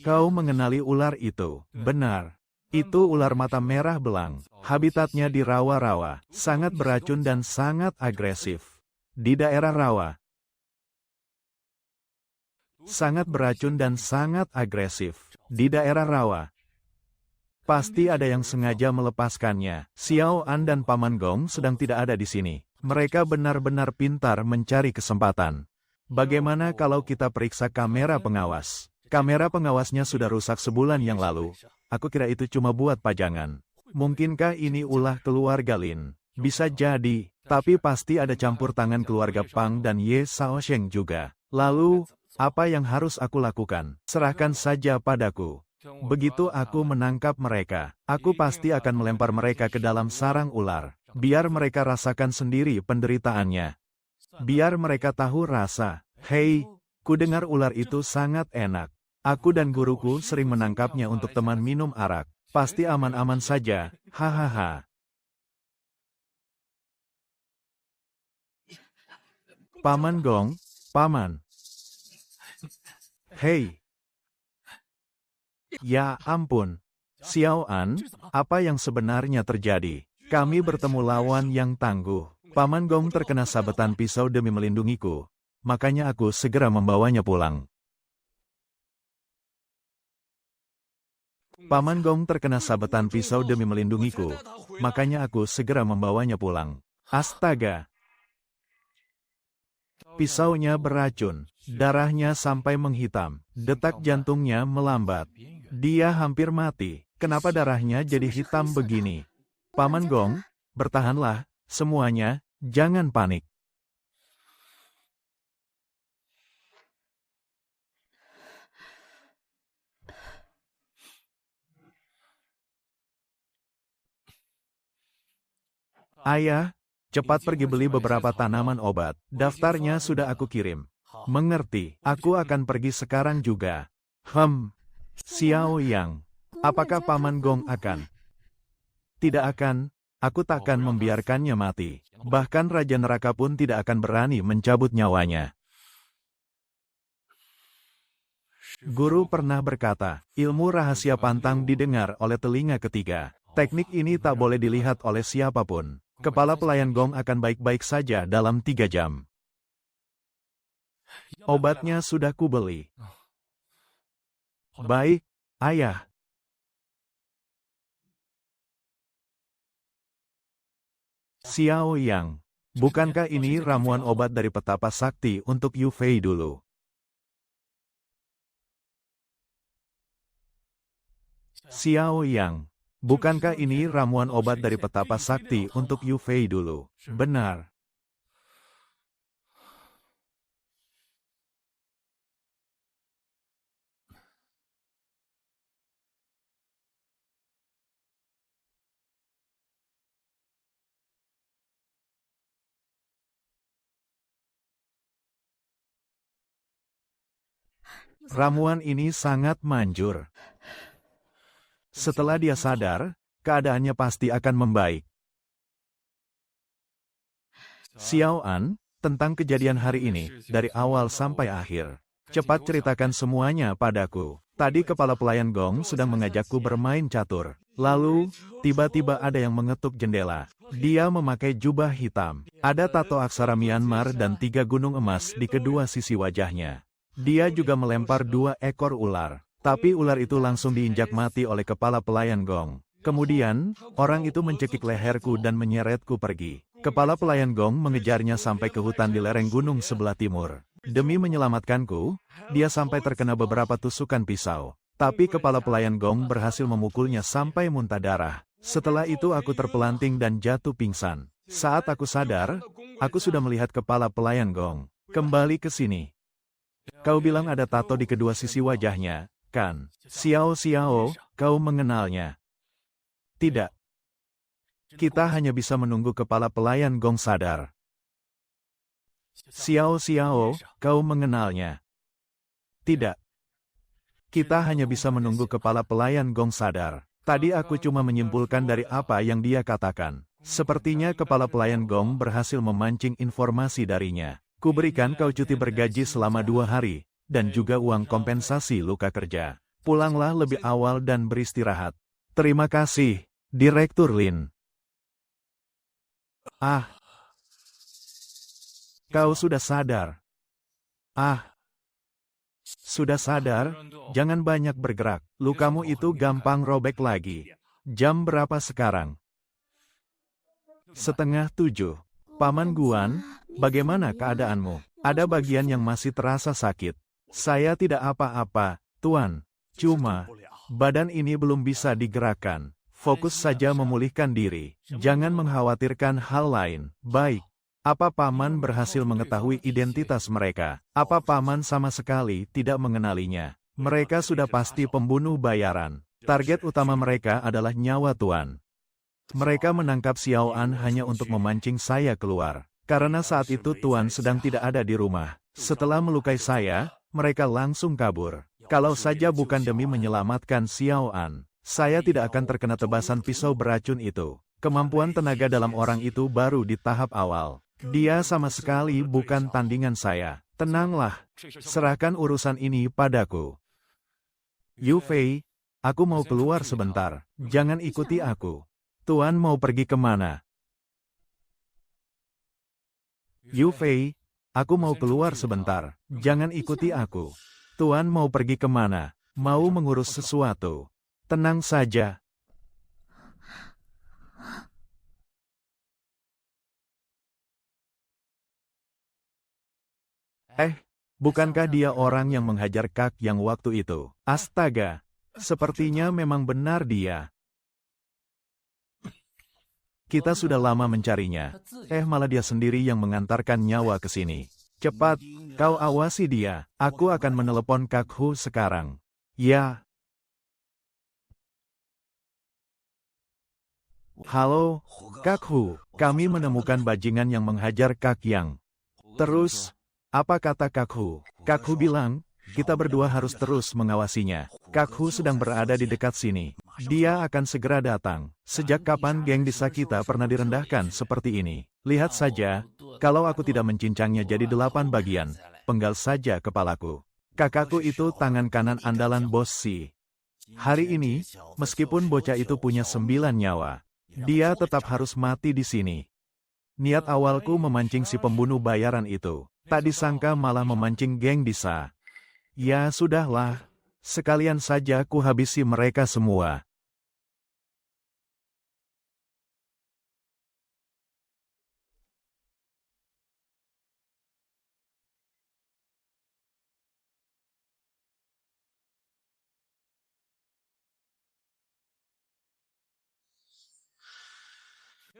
Kau mengenali ular itu? Benar. Itu ular mata merah belang. Habitatnya di rawa-rawa. Sangat beracun dan sangat agresif. Di daerah rawa. Sangat beracun dan sangat agresif. Di daerah rawa. Pasti ada yang sengaja melepaskannya. Xiao An dan Paman Gong sedang tidak ada di sini. Mereka benar-benar pintar mencari kesempatan. Bagaimana kalau kita periksa kamera pengawas? Kamera pengawasnya sudah rusak sebulan yang lalu. Aku kira itu cuma buat pajangan. Mungkinkah ini ulah keluarga Lin? Bisa jadi, tapi pasti ada campur tangan keluarga Pang dan Ye Shaosheng juga. Lalu, apa yang harus aku lakukan? Serahkan saja padaku. Begitu aku menangkap mereka, aku pasti akan melempar mereka ke dalam sarang ular. Biar mereka rasakan sendiri penderitaannya. Biar mereka tahu rasa. Hei, ku dengar ular itu sangat enak. Aku dan guruku sering menangkapnya untuk teman minum arak. Pasti aman-aman saja, hahaha. Paman Gong, Paman. Hei. Ya ampun. Xiao An, apa yang sebenarnya terjadi? Kami bertemu lawan yang tangguh. Paman Gong terkena sabetan pisau demi melindungiku. Makanya aku segera membawanya pulang. Paman Gong terkena sabetan pisau demi melindungiku. Makanya aku segera membawanya pulang. Astaga. Pisaunya beracun. Darahnya sampai menghitam. Detak jantungnya melambat. Dia hampir mati. Kenapa darahnya jadi hitam begini? Paman Gong, bertahanlah, semuanya, jangan panik. Ayah, cepat pergi beli beberapa tanaman obat. Daftarnya sudah aku kirim. Mengerti, aku akan pergi sekarang juga. Xiao Yang. Apakah Paman Gong akan? Tidak akan, aku takkan membiarkannya mati. Bahkan Raja Neraka pun tidak akan berani mencabut nyawanya. Guru pernah berkata, ilmu rahasia pantang didengar oleh telinga ketiga. Teknik ini tak boleh dilihat oleh siapapun. Kepala pelayan Gong akan baik-baik saja dalam 3 jam. Obatnya sudah kubeli. Baik, ayah. Xiao Yang, bukankah ini ramuan obat dari petapa sakti untuk Yu Fei dulu? Xiao Yang, bukankah ini ramuan obat dari petapa sakti untuk Yu Fei dulu? Benar. Ramuan ini sangat manjur. Setelah dia sadar, keadaannya pasti akan membaik. Xiao An, tentang kejadian hari ini, dari awal sampai akhir. Cepat ceritakan semuanya padaku. Tadi kepala pelayan Gong sedang mengajakku bermain catur. Lalu, tiba-tiba ada yang mengetuk jendela. Dia memakai jubah hitam. Ada tato aksara Myanmar dan 3 gunung emas di kedua sisi wajahnya. Dia juga melempar 2 ekor ular. Tapi ular itu langsung diinjak mati oleh kepala pelayan Gong. Kemudian, orang itu mencekik leherku dan menyeretku pergi. Kepala pelayan Gong mengejarnya sampai ke hutan di lereng gunung sebelah timur. Demi menyelamatkanku, dia sampai terkena beberapa tusukan pisau. Tapi kepala pelayan Gong berhasil memukulnya sampai muntah darah. Setelah itu aku terpelanting dan jatuh pingsan. Saat aku sadar, aku sudah melihat kepala pelayan Gong. Kembali ke sini. Kau bilang ada tato di kedua sisi wajahnya, kan? Xiao, kau mengenalnya? Tidak. Kita hanya bisa menunggu kepala pelayan Gong sadar. Xiao, kau mengenalnya? Tidak. Kita hanya bisa menunggu kepala pelayan Gong sadar. Tadi aku cuma menyimpulkan dari apa yang dia katakan. Sepertinya kepala pelayan Gong berhasil memancing informasi darinya. Kuberikan kau cuti bergaji selama 2 hari, dan juga uang kompensasi luka kerja. Pulanglah lebih awal dan beristirahat. Terima kasih, Direktur Lin. Ah. Kau sudah sadar. Ah. Sudah sadar? Jangan banyak bergerak. Lukamu itu gampang robek lagi. Jam berapa sekarang? 6:30. Paman Guan, bagaimana keadaanmu? Ada bagian yang masih terasa sakit. Saya tidak apa-apa, Tuan. Cuma, badan ini belum bisa digerakkan. Fokus saja memulihkan diri. Jangan mengkhawatirkan hal lain. Baik. Apa Paman berhasil mengetahui identitas mereka? Apa Paman sama sekali tidak mengenalinya? Mereka sudah pasti pembunuh bayaran. Target utama mereka adalah nyawa Tuan. Mereka menangkap Xiao An hanya untuk memancing saya keluar. Karena saat itu Tuan sedang tidak ada di rumah. Setelah melukai saya, mereka langsung kabur. Kalau saja bukan demi menyelamatkan Xiao An, saya tidak akan terkena tebasan pisau beracun itu. Kemampuan tenaga dalam orang itu baru di tahap awal. Dia sama sekali bukan tandingan saya. Tenanglah. Serahkan urusan ini padaku. Yu Fei, aku mau keluar sebentar. Jangan ikuti aku. Tuan mau pergi kemana? Yu Fei, aku mau keluar sebentar. Jangan ikuti aku. Tuan mau pergi kemana? Mau mengurus sesuatu. Tenang saja. Bukankah dia orang yang menghajar Kak yang waktu itu? Astaga, sepertinya memang benar dia. Kita sudah lama mencarinya. Malah dia sendiri yang mengantarkan nyawa ke sini. Cepat, kau awasi dia. Aku akan menelepon Kak Hu sekarang. Ya. Halo, Kak Hu. Kami menemukan bajingan yang menghajar Kak Yang. Terus, apa kata Kak Hu? Kak Hu bilang, kita berdua harus terus mengawasinya. Kak Hu sedang berada di dekat sini. Dia akan segera datang. Sejak kapan geng desa kita pernah direndahkan seperti ini? Lihat saja, kalau aku tidak mencincangnya jadi 8 bagian, penggal saja kepalaku. Kakakku itu tangan kanan andalan Bos Si. Hari ini, meskipun bocah itu punya 9 nyawa, dia tetap harus mati di sini. Niat awalku memancing si pembunuh bayaran itu. Tak disangka malah memancing geng desa. Ya sudahlah, sekalian saja ku habisi mereka semua.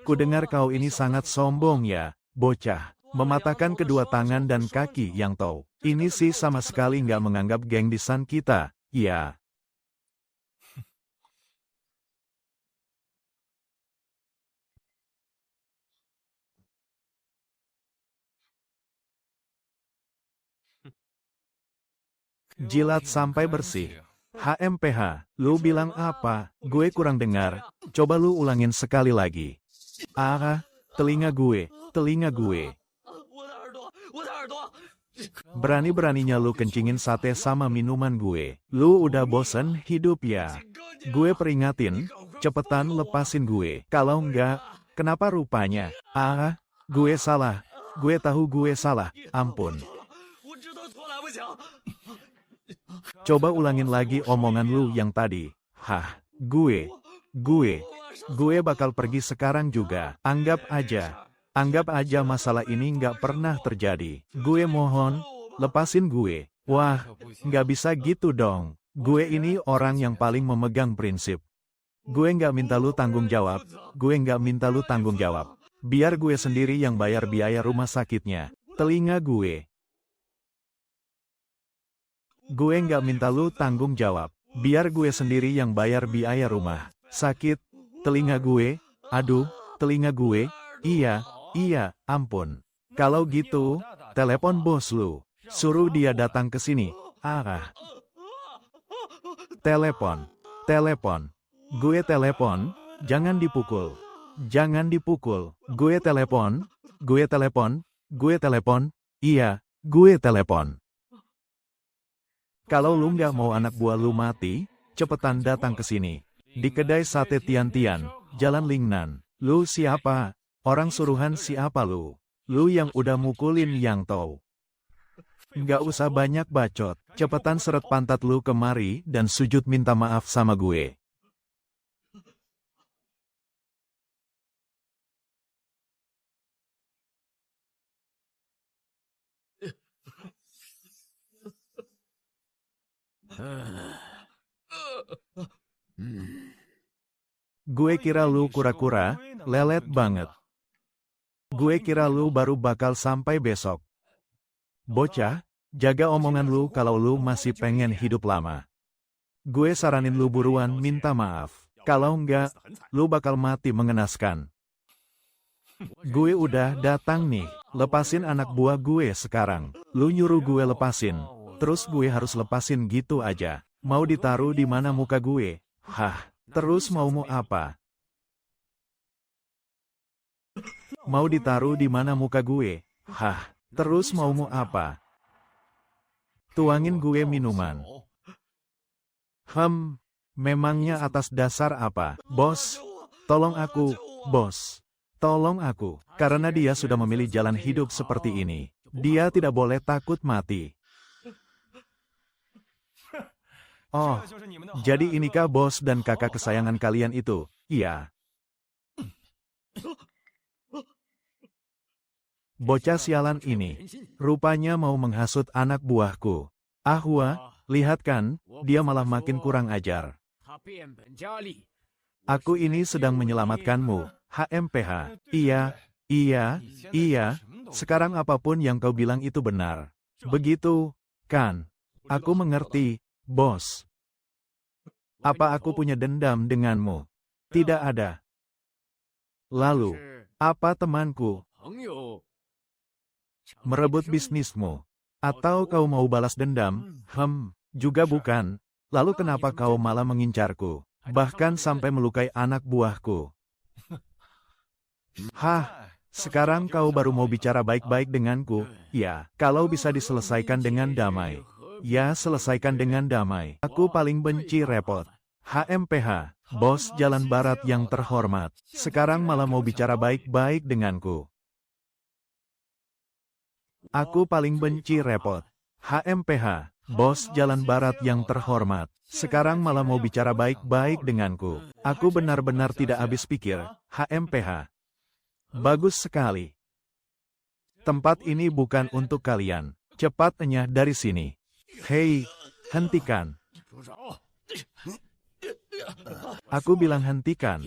Kudengar kau ini sangat sombong ya, bocah. Mematahkan kedua tangan dan kaki yang tahu. Ini sih sama sekali nggak menganggap geng desan kita, ya. Jilat sampai bersih. HMPH, lu bilang apa? Gue kurang dengar. Coba lu ulangin sekali lagi. Telinga gue, telinga gue. Berani-beraninya lu kencingin sate sama minuman gue. Lu udah bosen hidup ya? Gue peringatin, cepetan lepasin gue. Kalau enggak, kenapa rupanya? Gue salah. Gue tahu gue salah. Ampun. Coba ulangin lagi omongan lu yang tadi. Gue bakal pergi sekarang juga. Anggap aja masalah ini nggak pernah terjadi. Gue mohon, lepasin gue. Wah, nggak bisa gitu dong. Gue ini orang yang paling memegang prinsip. Gue nggak minta lu tanggung jawab. Biar gue sendiri yang bayar biaya rumah sakitnya. Telinga gue. Gue nggak minta lu tanggung jawab. Biar gue sendiri yang bayar biaya rumah sakit. Telinga gue. Aduh, telinga gue. Iya, ampun. Kalau gitu, telepon bos lu. Suruh dia datang ke sini. Telepon. Gue telepon. Jangan dipukul. Gue telepon. Iya, gue telepon. Kalau lu nggak mau anak buah lu mati, cepetan datang ke sini. Di kedai sate Tian-Tian, Jalan Lingnan. Lu siapa? Orang suruhan siapa lu? Lu yang udah mukulin Yang Tau. Nggak usah banyak bacot. Cepetan seret pantat lu kemari dan sujud minta maaf sama gue. Gue kira lu kura-kura, lelet banget. Gue kira lu baru bakal sampai besok. Bocah, jaga omongan lu kalau lu masih pengen hidup lama. Gue saranin lu buruan minta maaf. Kalau enggak, lu bakal mati mengenaskan. Gue udah datang nih, lepasin anak buah gue sekarang. Lu nyuruh gue lepasin, terus gue harus lepasin gitu aja. Mau ditaruh di mana muka gue? Hah, terus mau apa? Mau ditaruh di mana muka gue? Hah, terus mau apa? Tuangin gue minuman. Memangnya atas dasar apa? Bos, tolong aku, bos. Tolong aku, karena dia sudah memilih jalan hidup seperti ini. Dia tidak boleh takut mati. Oh, jadi inikah bos dan kakak kesayangan kalian itu? Iya. Bocah sialan ini, rupanya mau menghasut anak buahku. Ahwa, lihat kan, dia malah makin kurang ajar. Aku ini sedang menyelamatkanmu, HMPH. Iya, sekarang apapun yang kau bilang itu benar. Begitu, kan? Aku mengerti, bos. Apa aku punya dendam denganmu? Tidak ada. Lalu, apa temanku? Merebut bisnismu? Atau kau mau balas dendam? Juga bukan. Lalu kenapa kau malah mengincarku? Bahkan sampai melukai anak buahku. Hah, sekarang kau baru mau bicara baik-baik denganku? Ya, kalau bisa diselesaikan dengan damai. Ya, selesaikan dengan damai. Aku paling benci repot. HMPH, bos Jalan Barat yang terhormat. Sekarang malah mau bicara baik-baik denganku. Aku paling benci repot. HMPH, bos Jalan Barat yang terhormat. Sekarang malah mau bicara baik-baik denganku. Aku benar-benar tidak habis pikir. HMPH. Bagus sekali. Tempat ini bukan untuk kalian. Cepat enyah dari sini. Hei, hentikan. Aku bilang hentikan.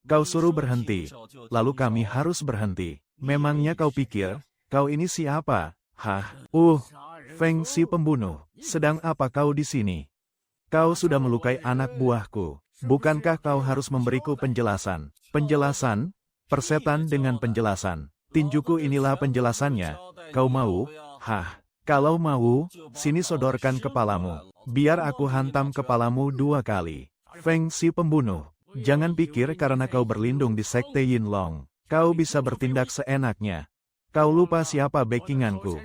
Kau suruh berhenti. Lalu kami harus berhenti. Memangnya kau pikir, kau ini siapa? Hah? Feng si pembunuh. Sedang apa kau di sini? Kau sudah melukai anak buahku. Bukankah kau harus memberiku penjelasan? Penjelasan? Persetan dengan penjelasan. Tinjuku inilah penjelasannya. Kau mau? Hah? Kalau mau, sini sodorkan kepalamu. Biar aku hantam kepalamu 2 kali. Feng si pembunuh. Jangan pikir karena kau berlindung di sekte Yinlong, kau bisa bertindak seenaknya. Kau lupa siapa backinganku.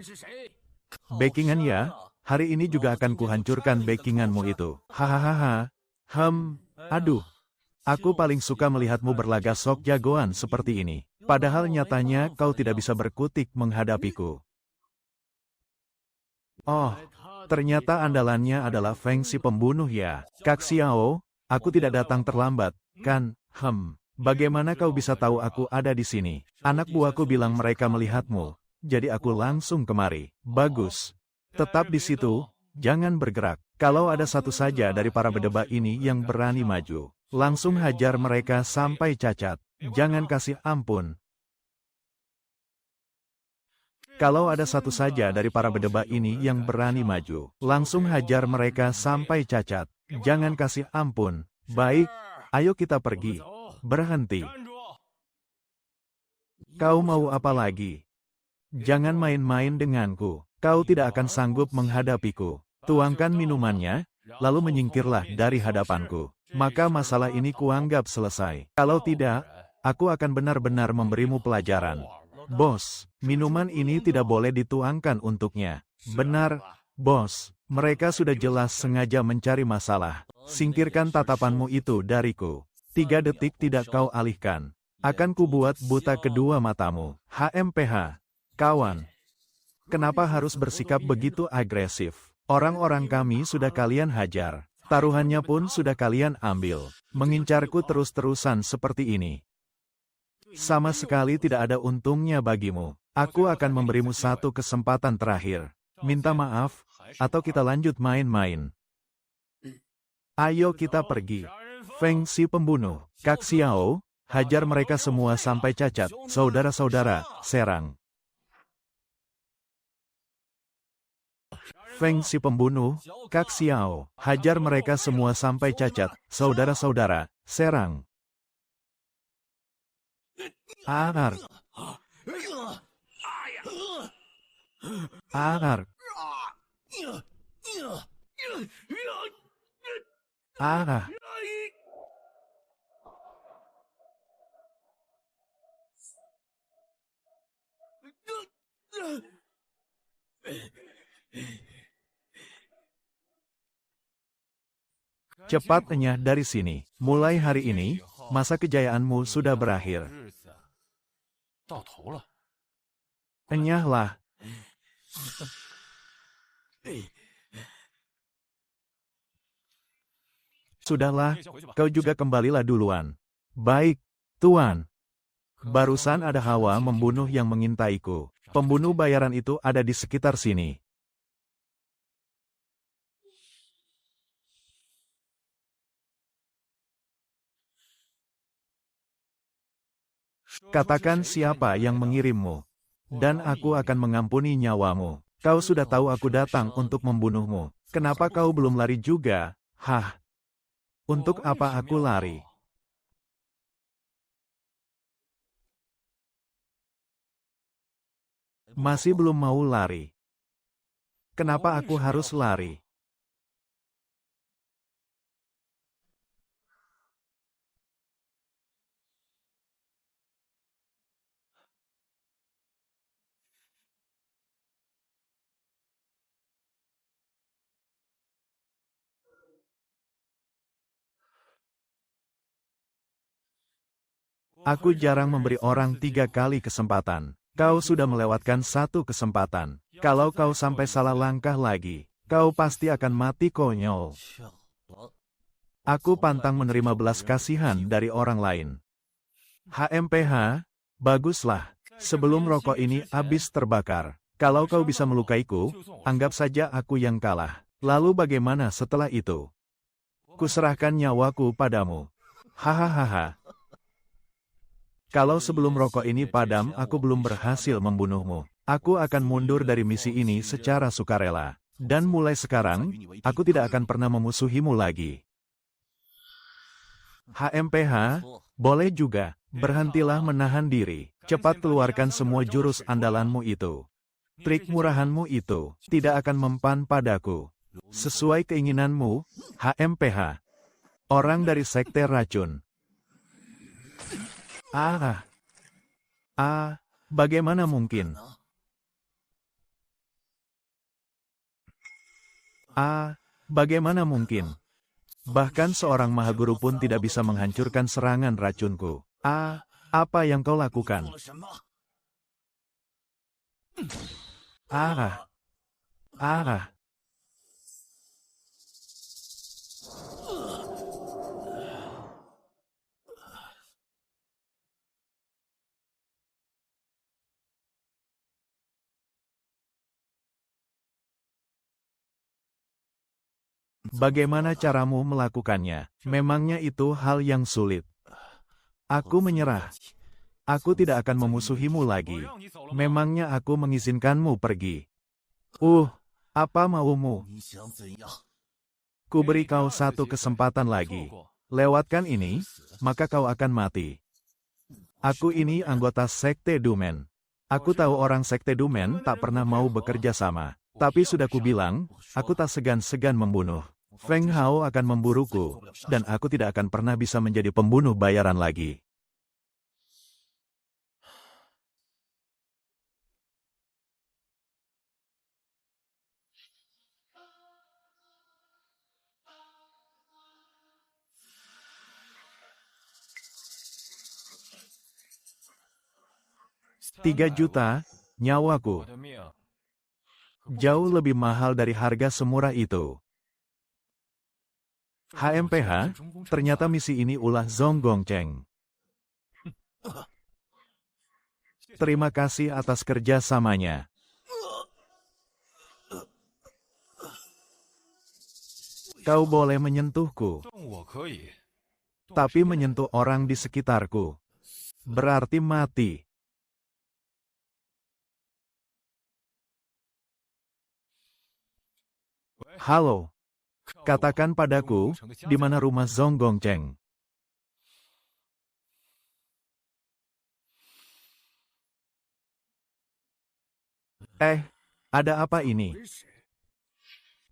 Backingan ya? Hari ini juga akan kuhancurkan backinganmu itu. Hahaha. Aduh. Aku paling suka melihatmu berlagak sok jagoan seperti ini. Padahal nyatanya kau tidak bisa berkutik menghadapiku. Oh, ternyata andalannya adalah Feng si pembunuh ya. Kak Xiao, aku tidak datang terlambat, kan? Bagaimana kau bisa tahu aku ada di sini? Anak buahku bilang mereka melihatmu, jadi aku langsung kemari. Bagus. Tetap di situ, jangan bergerak. Kalau ada satu saja dari para bedebak ini yang berani maju, langsung hajar mereka sampai cacat. Jangan kasih ampun. Kalau ada satu saja dari para bedebak ini yang berani maju, langsung hajar mereka sampai cacat. Jangan kasih ampun. Baik, ayo kita pergi. Berhenti. Kau mau apa lagi? Jangan main-main denganku. Kau tidak akan sanggup menghadapiku. Tuangkan minumannya, lalu menyingkirlah dari hadapanku. Maka masalah ini kuanggap selesai. Kalau tidak, aku akan benar-benar memberimu pelajaran. Bos, minuman ini tidak boleh dituangkan untuknya. Benar, bos. Mereka sudah jelas sengaja mencari masalah. Singkirkan tatapanmu itu dariku. 3 detik tidak kau alihkan. Akan kubuat buta kedua matamu. HMPH. Kawan. Kenapa harus bersikap begitu agresif? Orang-orang kami sudah kalian hajar. Taruhannya pun sudah kalian ambil. Mengincarku terus-terusan seperti ini. Sama sekali tidak ada untungnya bagimu. Aku akan memberimu satu kesempatan terakhir. Minta maaf, atau kita lanjut main-main. Ayo kita pergi. Feng Si pembunuh, Kak Xiao, hajar mereka semua sampai cacat. Saudara-saudara, serang. Feng Si pembunuh, Kak Xiao, hajar mereka semua sampai cacat. Saudara-saudara, serang. Aar. Aar. Ah. Cepatnya dari sini. Mulai hari ini, masa kejayaanmu sudah berakhir. Enyahlah. Sudahlah, kau juga kembalilah duluan. Baik, Tuan. Barusan ada Hawa membunuh yang mengintaiku. Pembunuh bayaran itu ada di sekitar sini. Katakan siapa yang mengirimmu, dan aku akan mengampuni nyawamu. Kau sudah tahu aku datang untuk membunuhmu. Kenapa kau belum lari juga? Hah? Untuk apa aku lari? Masih belum mau lari. Kenapa aku harus lari? Aku jarang memberi orang 3 kali kesempatan. Kau sudah melewatkan 1 kesempatan. Kalau kau sampai salah langkah lagi, kau pasti akan mati konyol. Aku pantang menerima belas kasihan dari orang lain. HMPH, baguslah. Sebelum rokok ini habis terbakar. Kalau kau bisa melukaiku, anggap saja aku yang kalah. Lalu bagaimana setelah itu? Kuserahkan nyawaku padamu. Hahaha. Kalau sebelum rokok ini padam aku belum berhasil membunuhmu, aku akan mundur dari misi ini secara sukarela. Dan mulai sekarang, aku tidak akan pernah memusuhimu lagi. HMPH, boleh juga, berhentilah menahan diri. Cepat keluarkan semua jurus andalanmu itu. Trik murahanmu itu, tidak akan mempan padaku. Sesuai keinginanmu, HMPH. Orang dari Sekte Racun. Bagaimana mungkin? Bagaimana mungkin? Bahkan seorang mahaguru pun tidak bisa menghancurkan serangan racunku. Apa yang kau lakukan? Ah, ah. Bagaimana caramu melakukannya? Memangnya itu hal yang sulit. Aku menyerah. Aku tidak akan memusuhimu lagi. Memangnya aku mengizinkanmu pergi? Apa maumu? Ku beri kau 1 kesempatan lagi. Lewatkan ini, maka kau akan mati. Aku ini anggota Sekte Dumen. Aku tahu orang Sekte Dumen tak pernah mau bekerja sama. Tapi sudah kubilang, aku tak segan-segan membunuh. Feng Hao akan memburuku, dan aku tidak akan pernah bisa menjadi pembunuh bayaran lagi. $3 juta, nyawaku. Jauh lebih mahal dari harga semurah itu. HMPH, ternyata misi ini ulah Zhong Gongcheng. Terima kasih atas kerjasamanya. Kau boleh menyentuhku, tapi menyentuh orang di sekitarku berarti mati. Halo, katakan padaku, di mana rumah Zhong Gongcheng? Ada apa ini?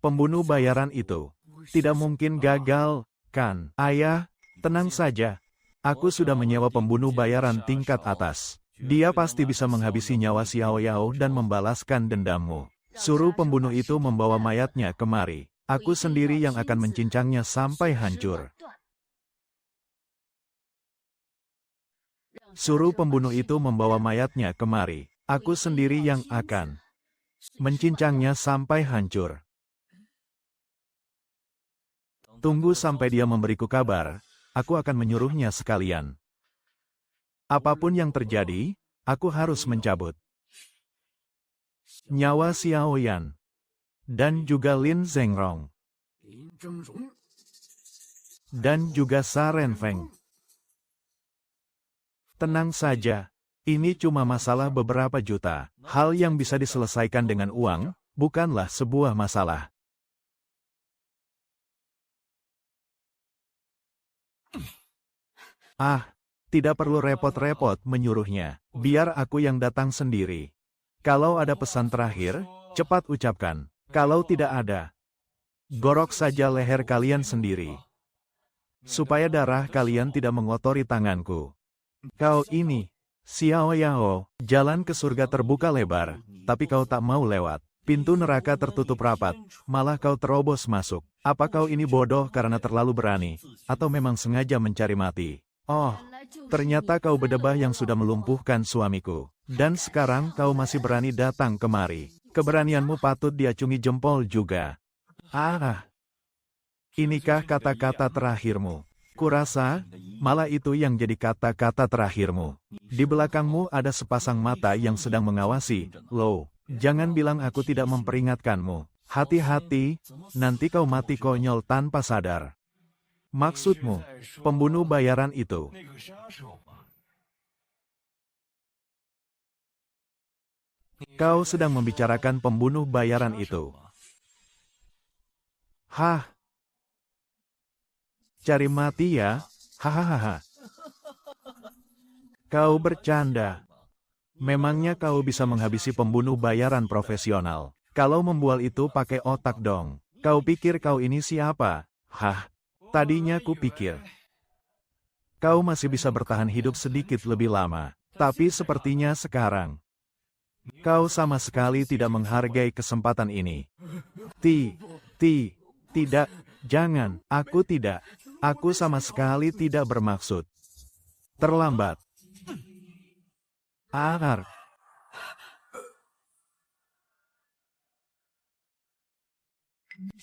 Pembunuh bayaran itu tidak mungkin gagal, kan? Ayah, tenang saja. Aku sudah menyewa pembunuh bayaran tingkat atas. Dia pasti bisa menghabisi nyawa Xiao Yao dan membalaskan dendammu. Suruh pembunuh itu membawa mayatnya kemari. Aku sendiri yang akan mencincangnya sampai hancur. Suruh pembunuh itu membawa mayatnya kemari. Aku sendiri yang akan mencincangnya sampai hancur. Tunggu sampai dia memberiku kabar, aku akan menyuruhnya sekalian. Apapun yang terjadi, aku harus mencabut nyawa Xiao Yan dan juga Lin Zhengrong dan juga Sa Renfeng. Tenang saja, ini cuma masalah beberapa juta. Hal yang bisa diselesaikan dengan uang, bukanlah sebuah masalah. Tidak perlu repot-repot menyuruhnya. Biar aku yang datang sendiri. Kalau ada pesan terakhir, cepat ucapkan. Kalau tidak ada, gorok saja leher kalian sendiri. Supaya darah kalian tidak mengotori tanganku. Kau ini, Xiao Yao, jalan ke surga terbuka lebar, tapi kau tak mau lewat. Pintu neraka tertutup rapat, malah kau terobos masuk. Apa kau ini bodoh karena terlalu berani, atau memang sengaja mencari mati? Oh, ternyata kau berdebah yang sudah melumpuhkan suamiku. Dan sekarang kau masih berani datang kemari. Keberanianmu patut diacungi jempol juga. Inikah kata-kata terakhirmu? Kurasa, malah itu yang jadi kata-kata terakhirmu. Di belakangmu ada sepasang mata yang sedang mengawasi. Loh, jangan bilang aku tidak memperingatkanmu. Hati-hati, nanti kau mati konyol tanpa sadar. Maksudmu, pembunuh bayaran itu. Kau sedang membicarakan pembunuh bayaran itu. Cari mati ya? Hahaha. Kau bercanda. Memangnya kau bisa menghabisi pembunuh bayaran profesional? Kalau membual itu pakai otak dong. Kau pikir kau ini siapa? Tadinya ku pikir kau masih bisa bertahan hidup sedikit lebih lama. Tapi sepertinya sekarang kau sama sekali tidak menghargai kesempatan ini. Tidak, jangan, aku tidak. Aku sama sekali tidak bermaksud. Terlambat.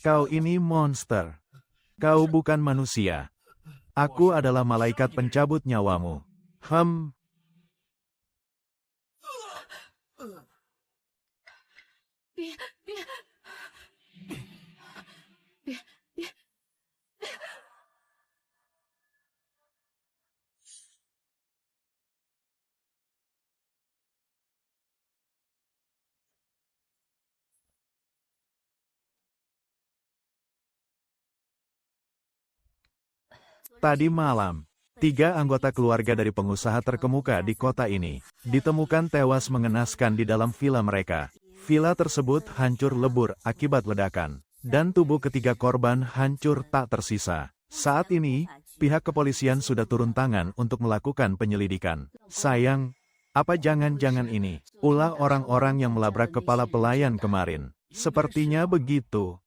Kau ini monster. Kau bukan manusia. Aku adalah malaikat pencabut nyawamu. Tadi malam, 3 anggota keluarga dari pengusaha terkemuka di kota ini ditemukan tewas mengenaskan di dalam villa mereka. Villa tersebut hancur lebur akibat ledakan, dan tubuh ketiga korban hancur tak tersisa. Saat ini, pihak kepolisian sudah turun tangan untuk melakukan penyelidikan. Sayang, apa jangan-jangan ini ulah orang-orang yang melabrak kepala pelayan kemarin? Sepertinya begitu.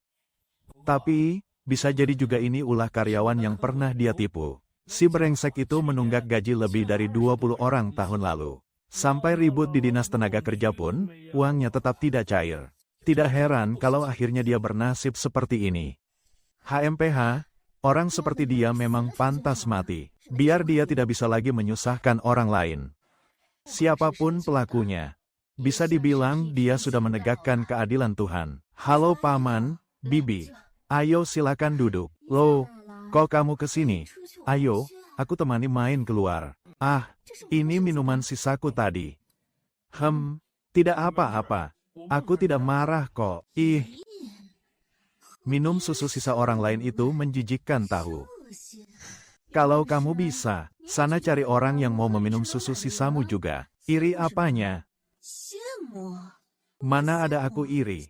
Tapi bisa jadi juga ini ulah karyawan yang pernah dia tipu. Si brengsek itu menunggak gaji lebih dari 20 orang tahun lalu. Sampai ribut di dinas tenaga kerja pun, uangnya tetap tidak cair. Tidak heran kalau akhirnya dia bernasib seperti ini. HMPH, orang seperti dia memang pantas mati. Biar dia tidak bisa lagi menyusahkan orang lain. Siapapun pelakunya, bisa dibilang dia sudah menegakkan keadilan Tuhan. Halo Paman, Bibi. Ayo silakan duduk. Loh, kok kamu kesini? Ayo, aku temani main keluar. Ah, ini minuman sisaku tadi. Tidak apa-apa. Aku tidak marah kok. Ih. Minum susu sisa orang lain itu menjijikkan tahu. Kalau kamu bisa, sana cari orang yang mau meminum susu sisamu juga. Iri apanya? Mana ada aku iri.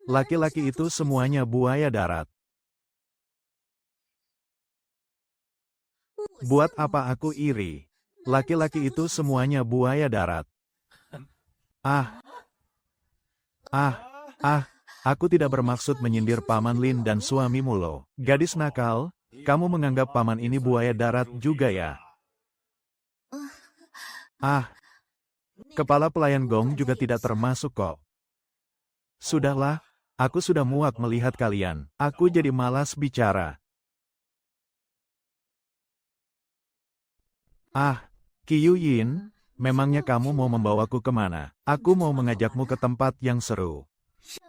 Laki-laki itu semuanya buaya darat. Buat apa aku iri? Laki-laki itu semuanya buaya darat. Aku tidak bermaksud menyindir Paman Lin dan suamimu loh. Gadis nakal, kamu menganggap Paman ini buaya darat juga ya? Kepala pelayan Gong juga tidak termasuk kok. Sudahlah, aku sudah muak melihat kalian. Aku jadi malas bicara. Qiu Yin, memangnya kamu mau membawaku kemana? Aku mau mengajakmu ke tempat yang seru.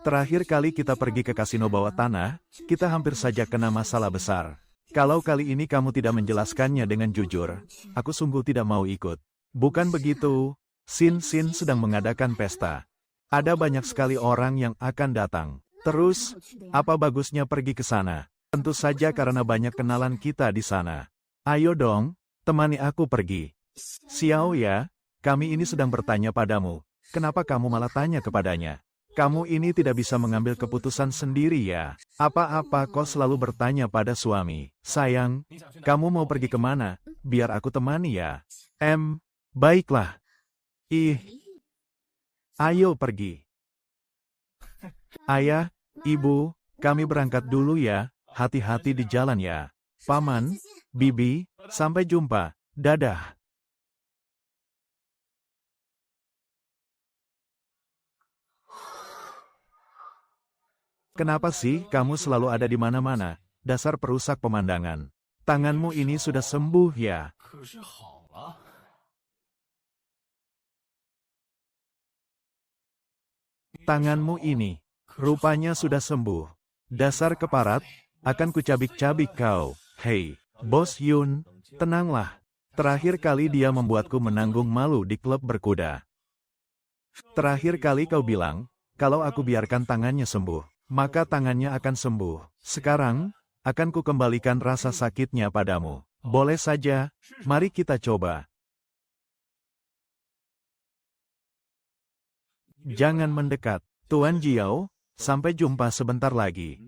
Terakhir kali kita pergi ke kasino bawah tanah, kita hampir saja kena masalah besar. Kalau kali ini kamu tidak menjelaskannya dengan jujur, aku sungguh tidak mau ikut. Bukan begitu, Sin sedang mengadakan pesta. Ada banyak sekali orang yang akan datang. Terus, apa bagusnya pergi ke sana? Tentu saja karena banyak kenalan kita di sana. Ayo dong, temani aku pergi. Xiao ya, kami ini sedang bertanya padamu. Kenapa kamu malah tanya kepadanya? Kamu ini tidak bisa mengambil keputusan sendiri ya. Apa-apa kau selalu bertanya pada suami. Sayang, kamu mau pergi kemana? Biar aku temani ya. Baiklah. Ayo pergi. Ayah, Ibu, kami berangkat dulu ya. Hati-hati di jalan ya. Paman, Bibi, sampai jumpa. Dadah. Kenapa sih kamu selalu ada di mana-mana? Dasar perusak pemandangan. Tanganmu ini sudah sembuh ya? Tanganmu ini, rupanya sudah sembuh. Dasar keparat, akan kucabik-cabik kau. Hei, Bos Yun, tenanglah. Terakhir kali dia membuatku menanggung malu di klub berkuda. Terakhir kali kau bilang, kalau aku biarkan tangannya sembuh, maka tangannya akan sembuh. Sekarang, akan kukembalikan rasa sakitnya padamu. Boleh saja, mari kita coba. Jangan mendekat, Tuan Jiao, sampai jumpa sebentar lagi.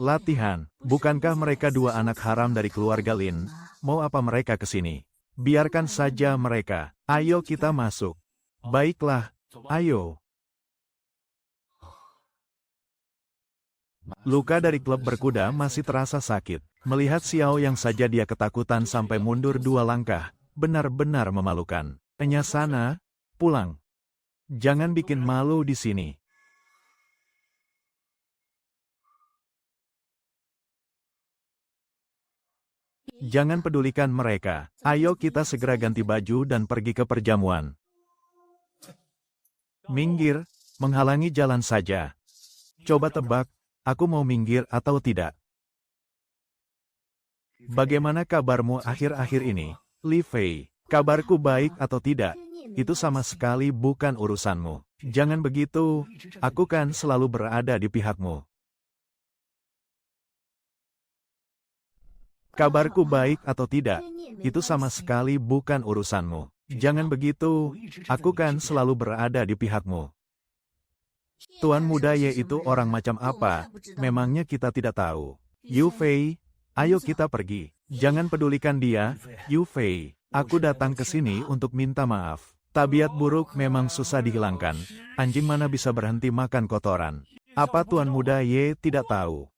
Latihan, bukankah mereka dua anak haram dari keluarga Lin? Mau apa mereka ke sini? Biarkan saja mereka. Ayo kita masuk. Baiklah, ayo. Luka dari klub berkuda masih terasa sakit. Melihat Xiao yang saja dia ketakutan sampai mundur 2 langkah, benar-benar memalukan. Hanya sana, pulang. Jangan bikin malu di sini. Jangan pedulikan mereka. Ayo kita segera ganti baju dan pergi ke perjamuan. Minggir, menghalangi jalan saja. Coba tebak, aku mau minggir atau tidak? Bagaimana kabarmu akhir-akhir ini, Li Fei? Kabarku baik atau tidak, itu sama sekali bukan urusanmu. Jangan begitu, aku kan selalu berada di pihakmu. Kabarku baik atau tidak, itu sama sekali bukan urusanmu. Jangan begitu, aku kan selalu berada di pihakmu. Tuan muda Ye itu orang macam apa, memangnya kita tidak tahu. Yu Fei, ayo kita pergi. Jangan pedulikan dia, Yu Fei. Aku datang ke sini untuk minta maaf. Tabiat buruk memang susah dihilangkan. Anjing mana bisa berhenti makan kotoran? Apa Tuan muda Ye tidak tahu?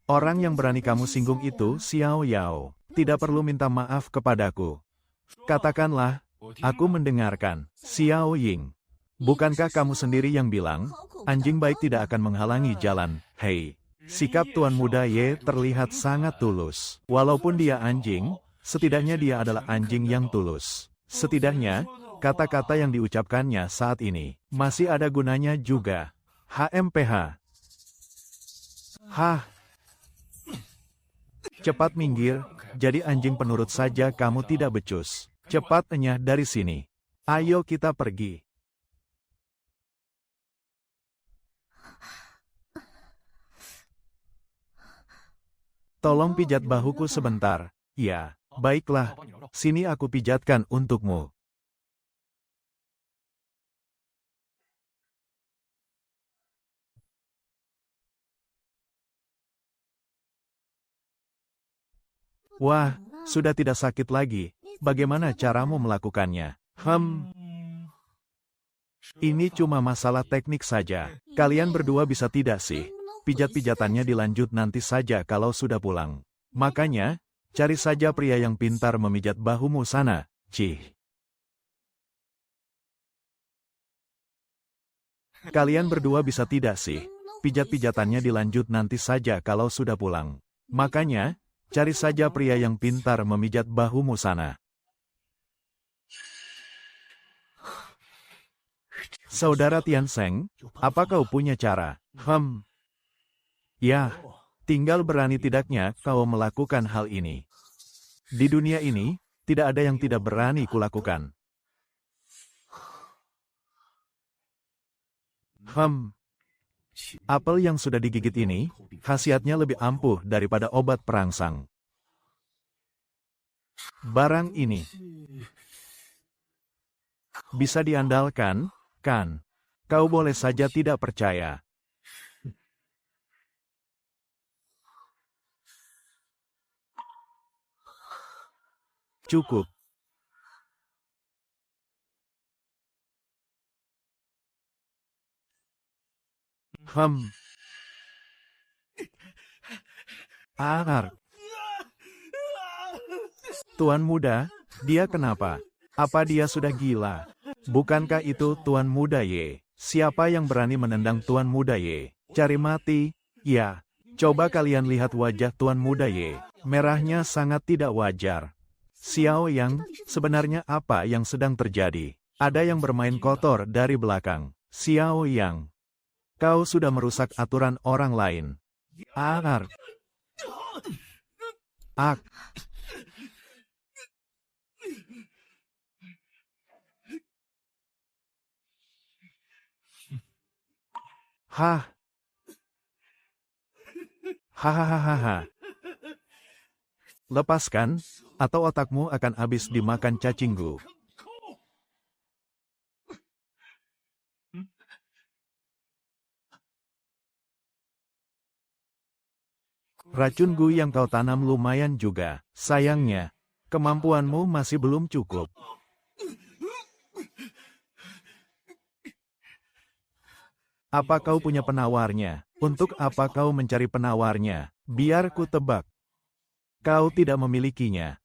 Orang yang berani kamu singgung itu Xiao Yao. Tidak perlu minta maaf kepadaku. Katakanlah, aku mendengarkan. Xiao Ying, Bukankah kamu sendiri yang bilang, anjing baik tidak akan menghalangi jalan? Hei, sikap Tuan Muda Ye terlihat sangat tulus. Walaupun dia anjing, setidaknya dia adalah anjing yang tulus. Setidaknya, kata-kata yang diucapkannya saat ini masih ada gunanya juga. HMPH. Hah, cepat minggir, jadi anjing penurut saja kamu tidak becus. Cepat enyah dari sini. Ayo kita pergi. Tolong pijat bahuku sebentar. Ya, baiklah. Sini aku pijatkan untukmu. Wah, sudah tidak sakit lagi. Bagaimana caramu melakukannya? Ini cuma masalah teknik saja. Kalian berdua bisa tidak sih? Pijat-pijatannya dilanjut nanti saja kalau sudah pulang. Makanya, cari saja pria yang pintar memijat bahumu sana, Cih. Kalian berdua bisa tidak sih? Pijat-pijatannya dilanjut nanti saja kalau sudah pulang. Makanya, cari saja pria yang pintar memijat bahumu sana. Saudara Tiansheng, apa kau punya cara? Ya, tinggal berani tidaknya kau melakukan hal ini. Di dunia ini, tidak ada yang tidak berani kulakukan. Apel yang sudah digigit ini, khasiatnya lebih ampuh daripada obat perangsang. Barang ini bisa diandalkan, kan? Kau boleh saja tidak percaya. Cukup. Tuan Muda, dia kenapa? Apa dia sudah gila? Bukankah itu Tuan Muda Ye? Siapa yang berani menendang Tuan Muda Ye? Cari mati? Ya. Coba kalian lihat wajah Tuan Muda Ye. Merahnya sangat tidak wajar. Xiao Yang, sebenarnya apa yang sedang terjadi? Ada yang bermain kotor dari belakang. Xiao Yang, kau sudah merusak aturan orang lain. Ak. Hah. Hahaha. Lepaskan, atau otakmu akan habis dimakan cacinggu. Racun Gu yang kau tanam lumayan juga. Sayangnya, kemampuanmu masih belum cukup. Apa kau punya penawarnya? Untuk apa kau mencari penawarnya? Biar ku tebak. Kau tidak memilikinya.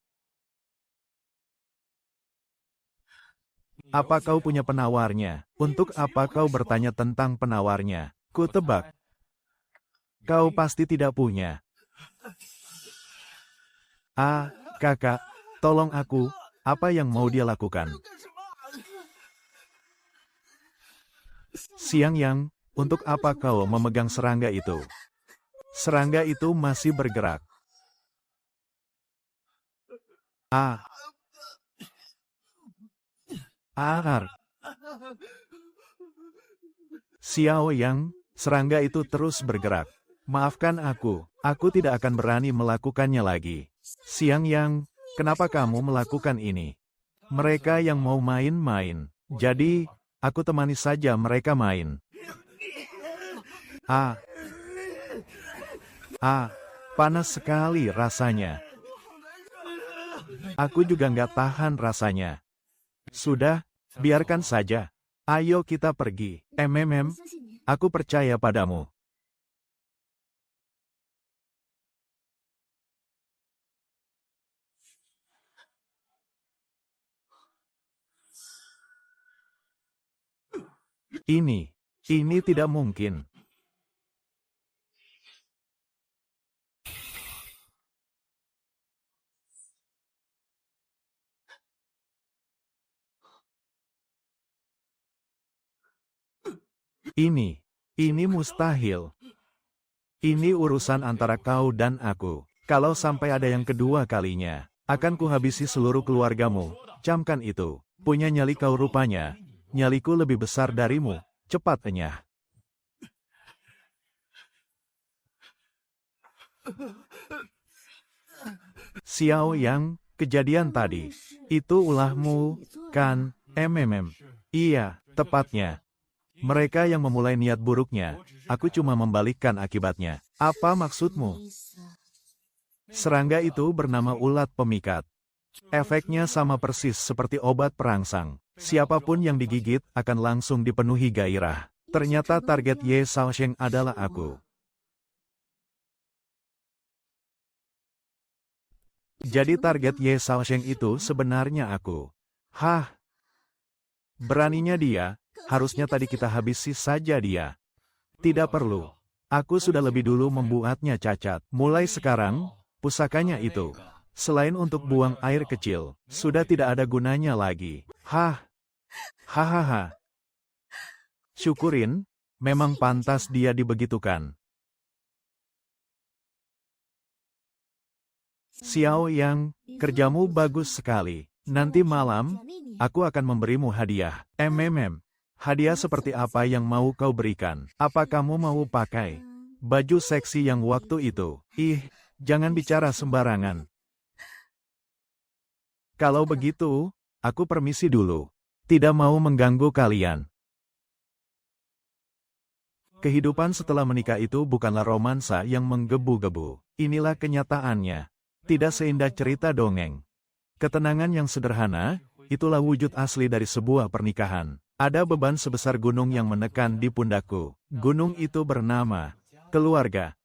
Apa kau punya penawarnya? Untuk apa kau bertanya tentang penawarnya? Ku tebak. Kau pasti tidak punya. Kakak, tolong aku. Apa yang mau dia lakukan? Siang Yang, untuk apa kau memegang serangga itu? Serangga itu masih bergerak. Xiao Yang, serangga itu terus bergerak. Maafkan aku tidak akan berani melakukannya lagi. Siang Yang, kenapa kamu melakukan ini? Mereka yang mau main-main. Jadi, aku temani saja mereka main. Panas sekali rasanya. Aku juga nggak tahan rasanya. Sudah, biarkan saja. Ayo kita pergi. Aku percaya padamu. Ini tidak mungkin. Ini mustahil. Ini urusan antara kau dan aku. Kalau sampai ada yang kedua kalinya, akan kuhabisi seluruh keluargamu. Camkan itu. Punya nyali kau rupanya. Nyaliku lebih besar darimu. Cepat enyah. Xiao Yang, kejadian tadi. Itu ulahmu, kan? Iya, tepatnya. Mereka yang memulai niat buruknya, aku cuma membalikkan akibatnya. Apa maksudmu? Serangga itu bernama ulat pemikat. Efeknya sama persis seperti obat perangsang. Siapapun yang digigit akan langsung dipenuhi gairah. Ternyata target Ye Shaosheng adalah aku. Jadi target Ye Shaosheng itu sebenarnya aku. Hah? Beraninya dia. Harusnya tadi kita habisi saja dia. Tidak perlu. Aku sudah lebih dulu membuatnya cacat. Mulai sekarang, pusakanya itu, selain untuk buang air kecil, sudah tidak ada gunanya lagi. Hahaha. Syukurin, memang pantas dia dibegitukan. Xiao Yang, kerjamu bagus sekali. Nanti malam, aku akan memberimu hadiah. Hadiah seperti apa yang mau kau berikan? Apa kamu mau pakai baju seksi yang waktu itu? Jangan bicara sembarangan. Kalau begitu, aku permisi dulu. Tidak mau mengganggu kalian. Kehidupan setelah menikah itu bukanlah romansa yang menggebu-gebu. Inilah kenyataannya. Tidak seindah cerita dongeng. Ketenangan yang sederhana, itulah wujud asli dari sebuah pernikahan. Ada beban sebesar gunung yang menekan di pundakku. Gunung itu bernama keluarga.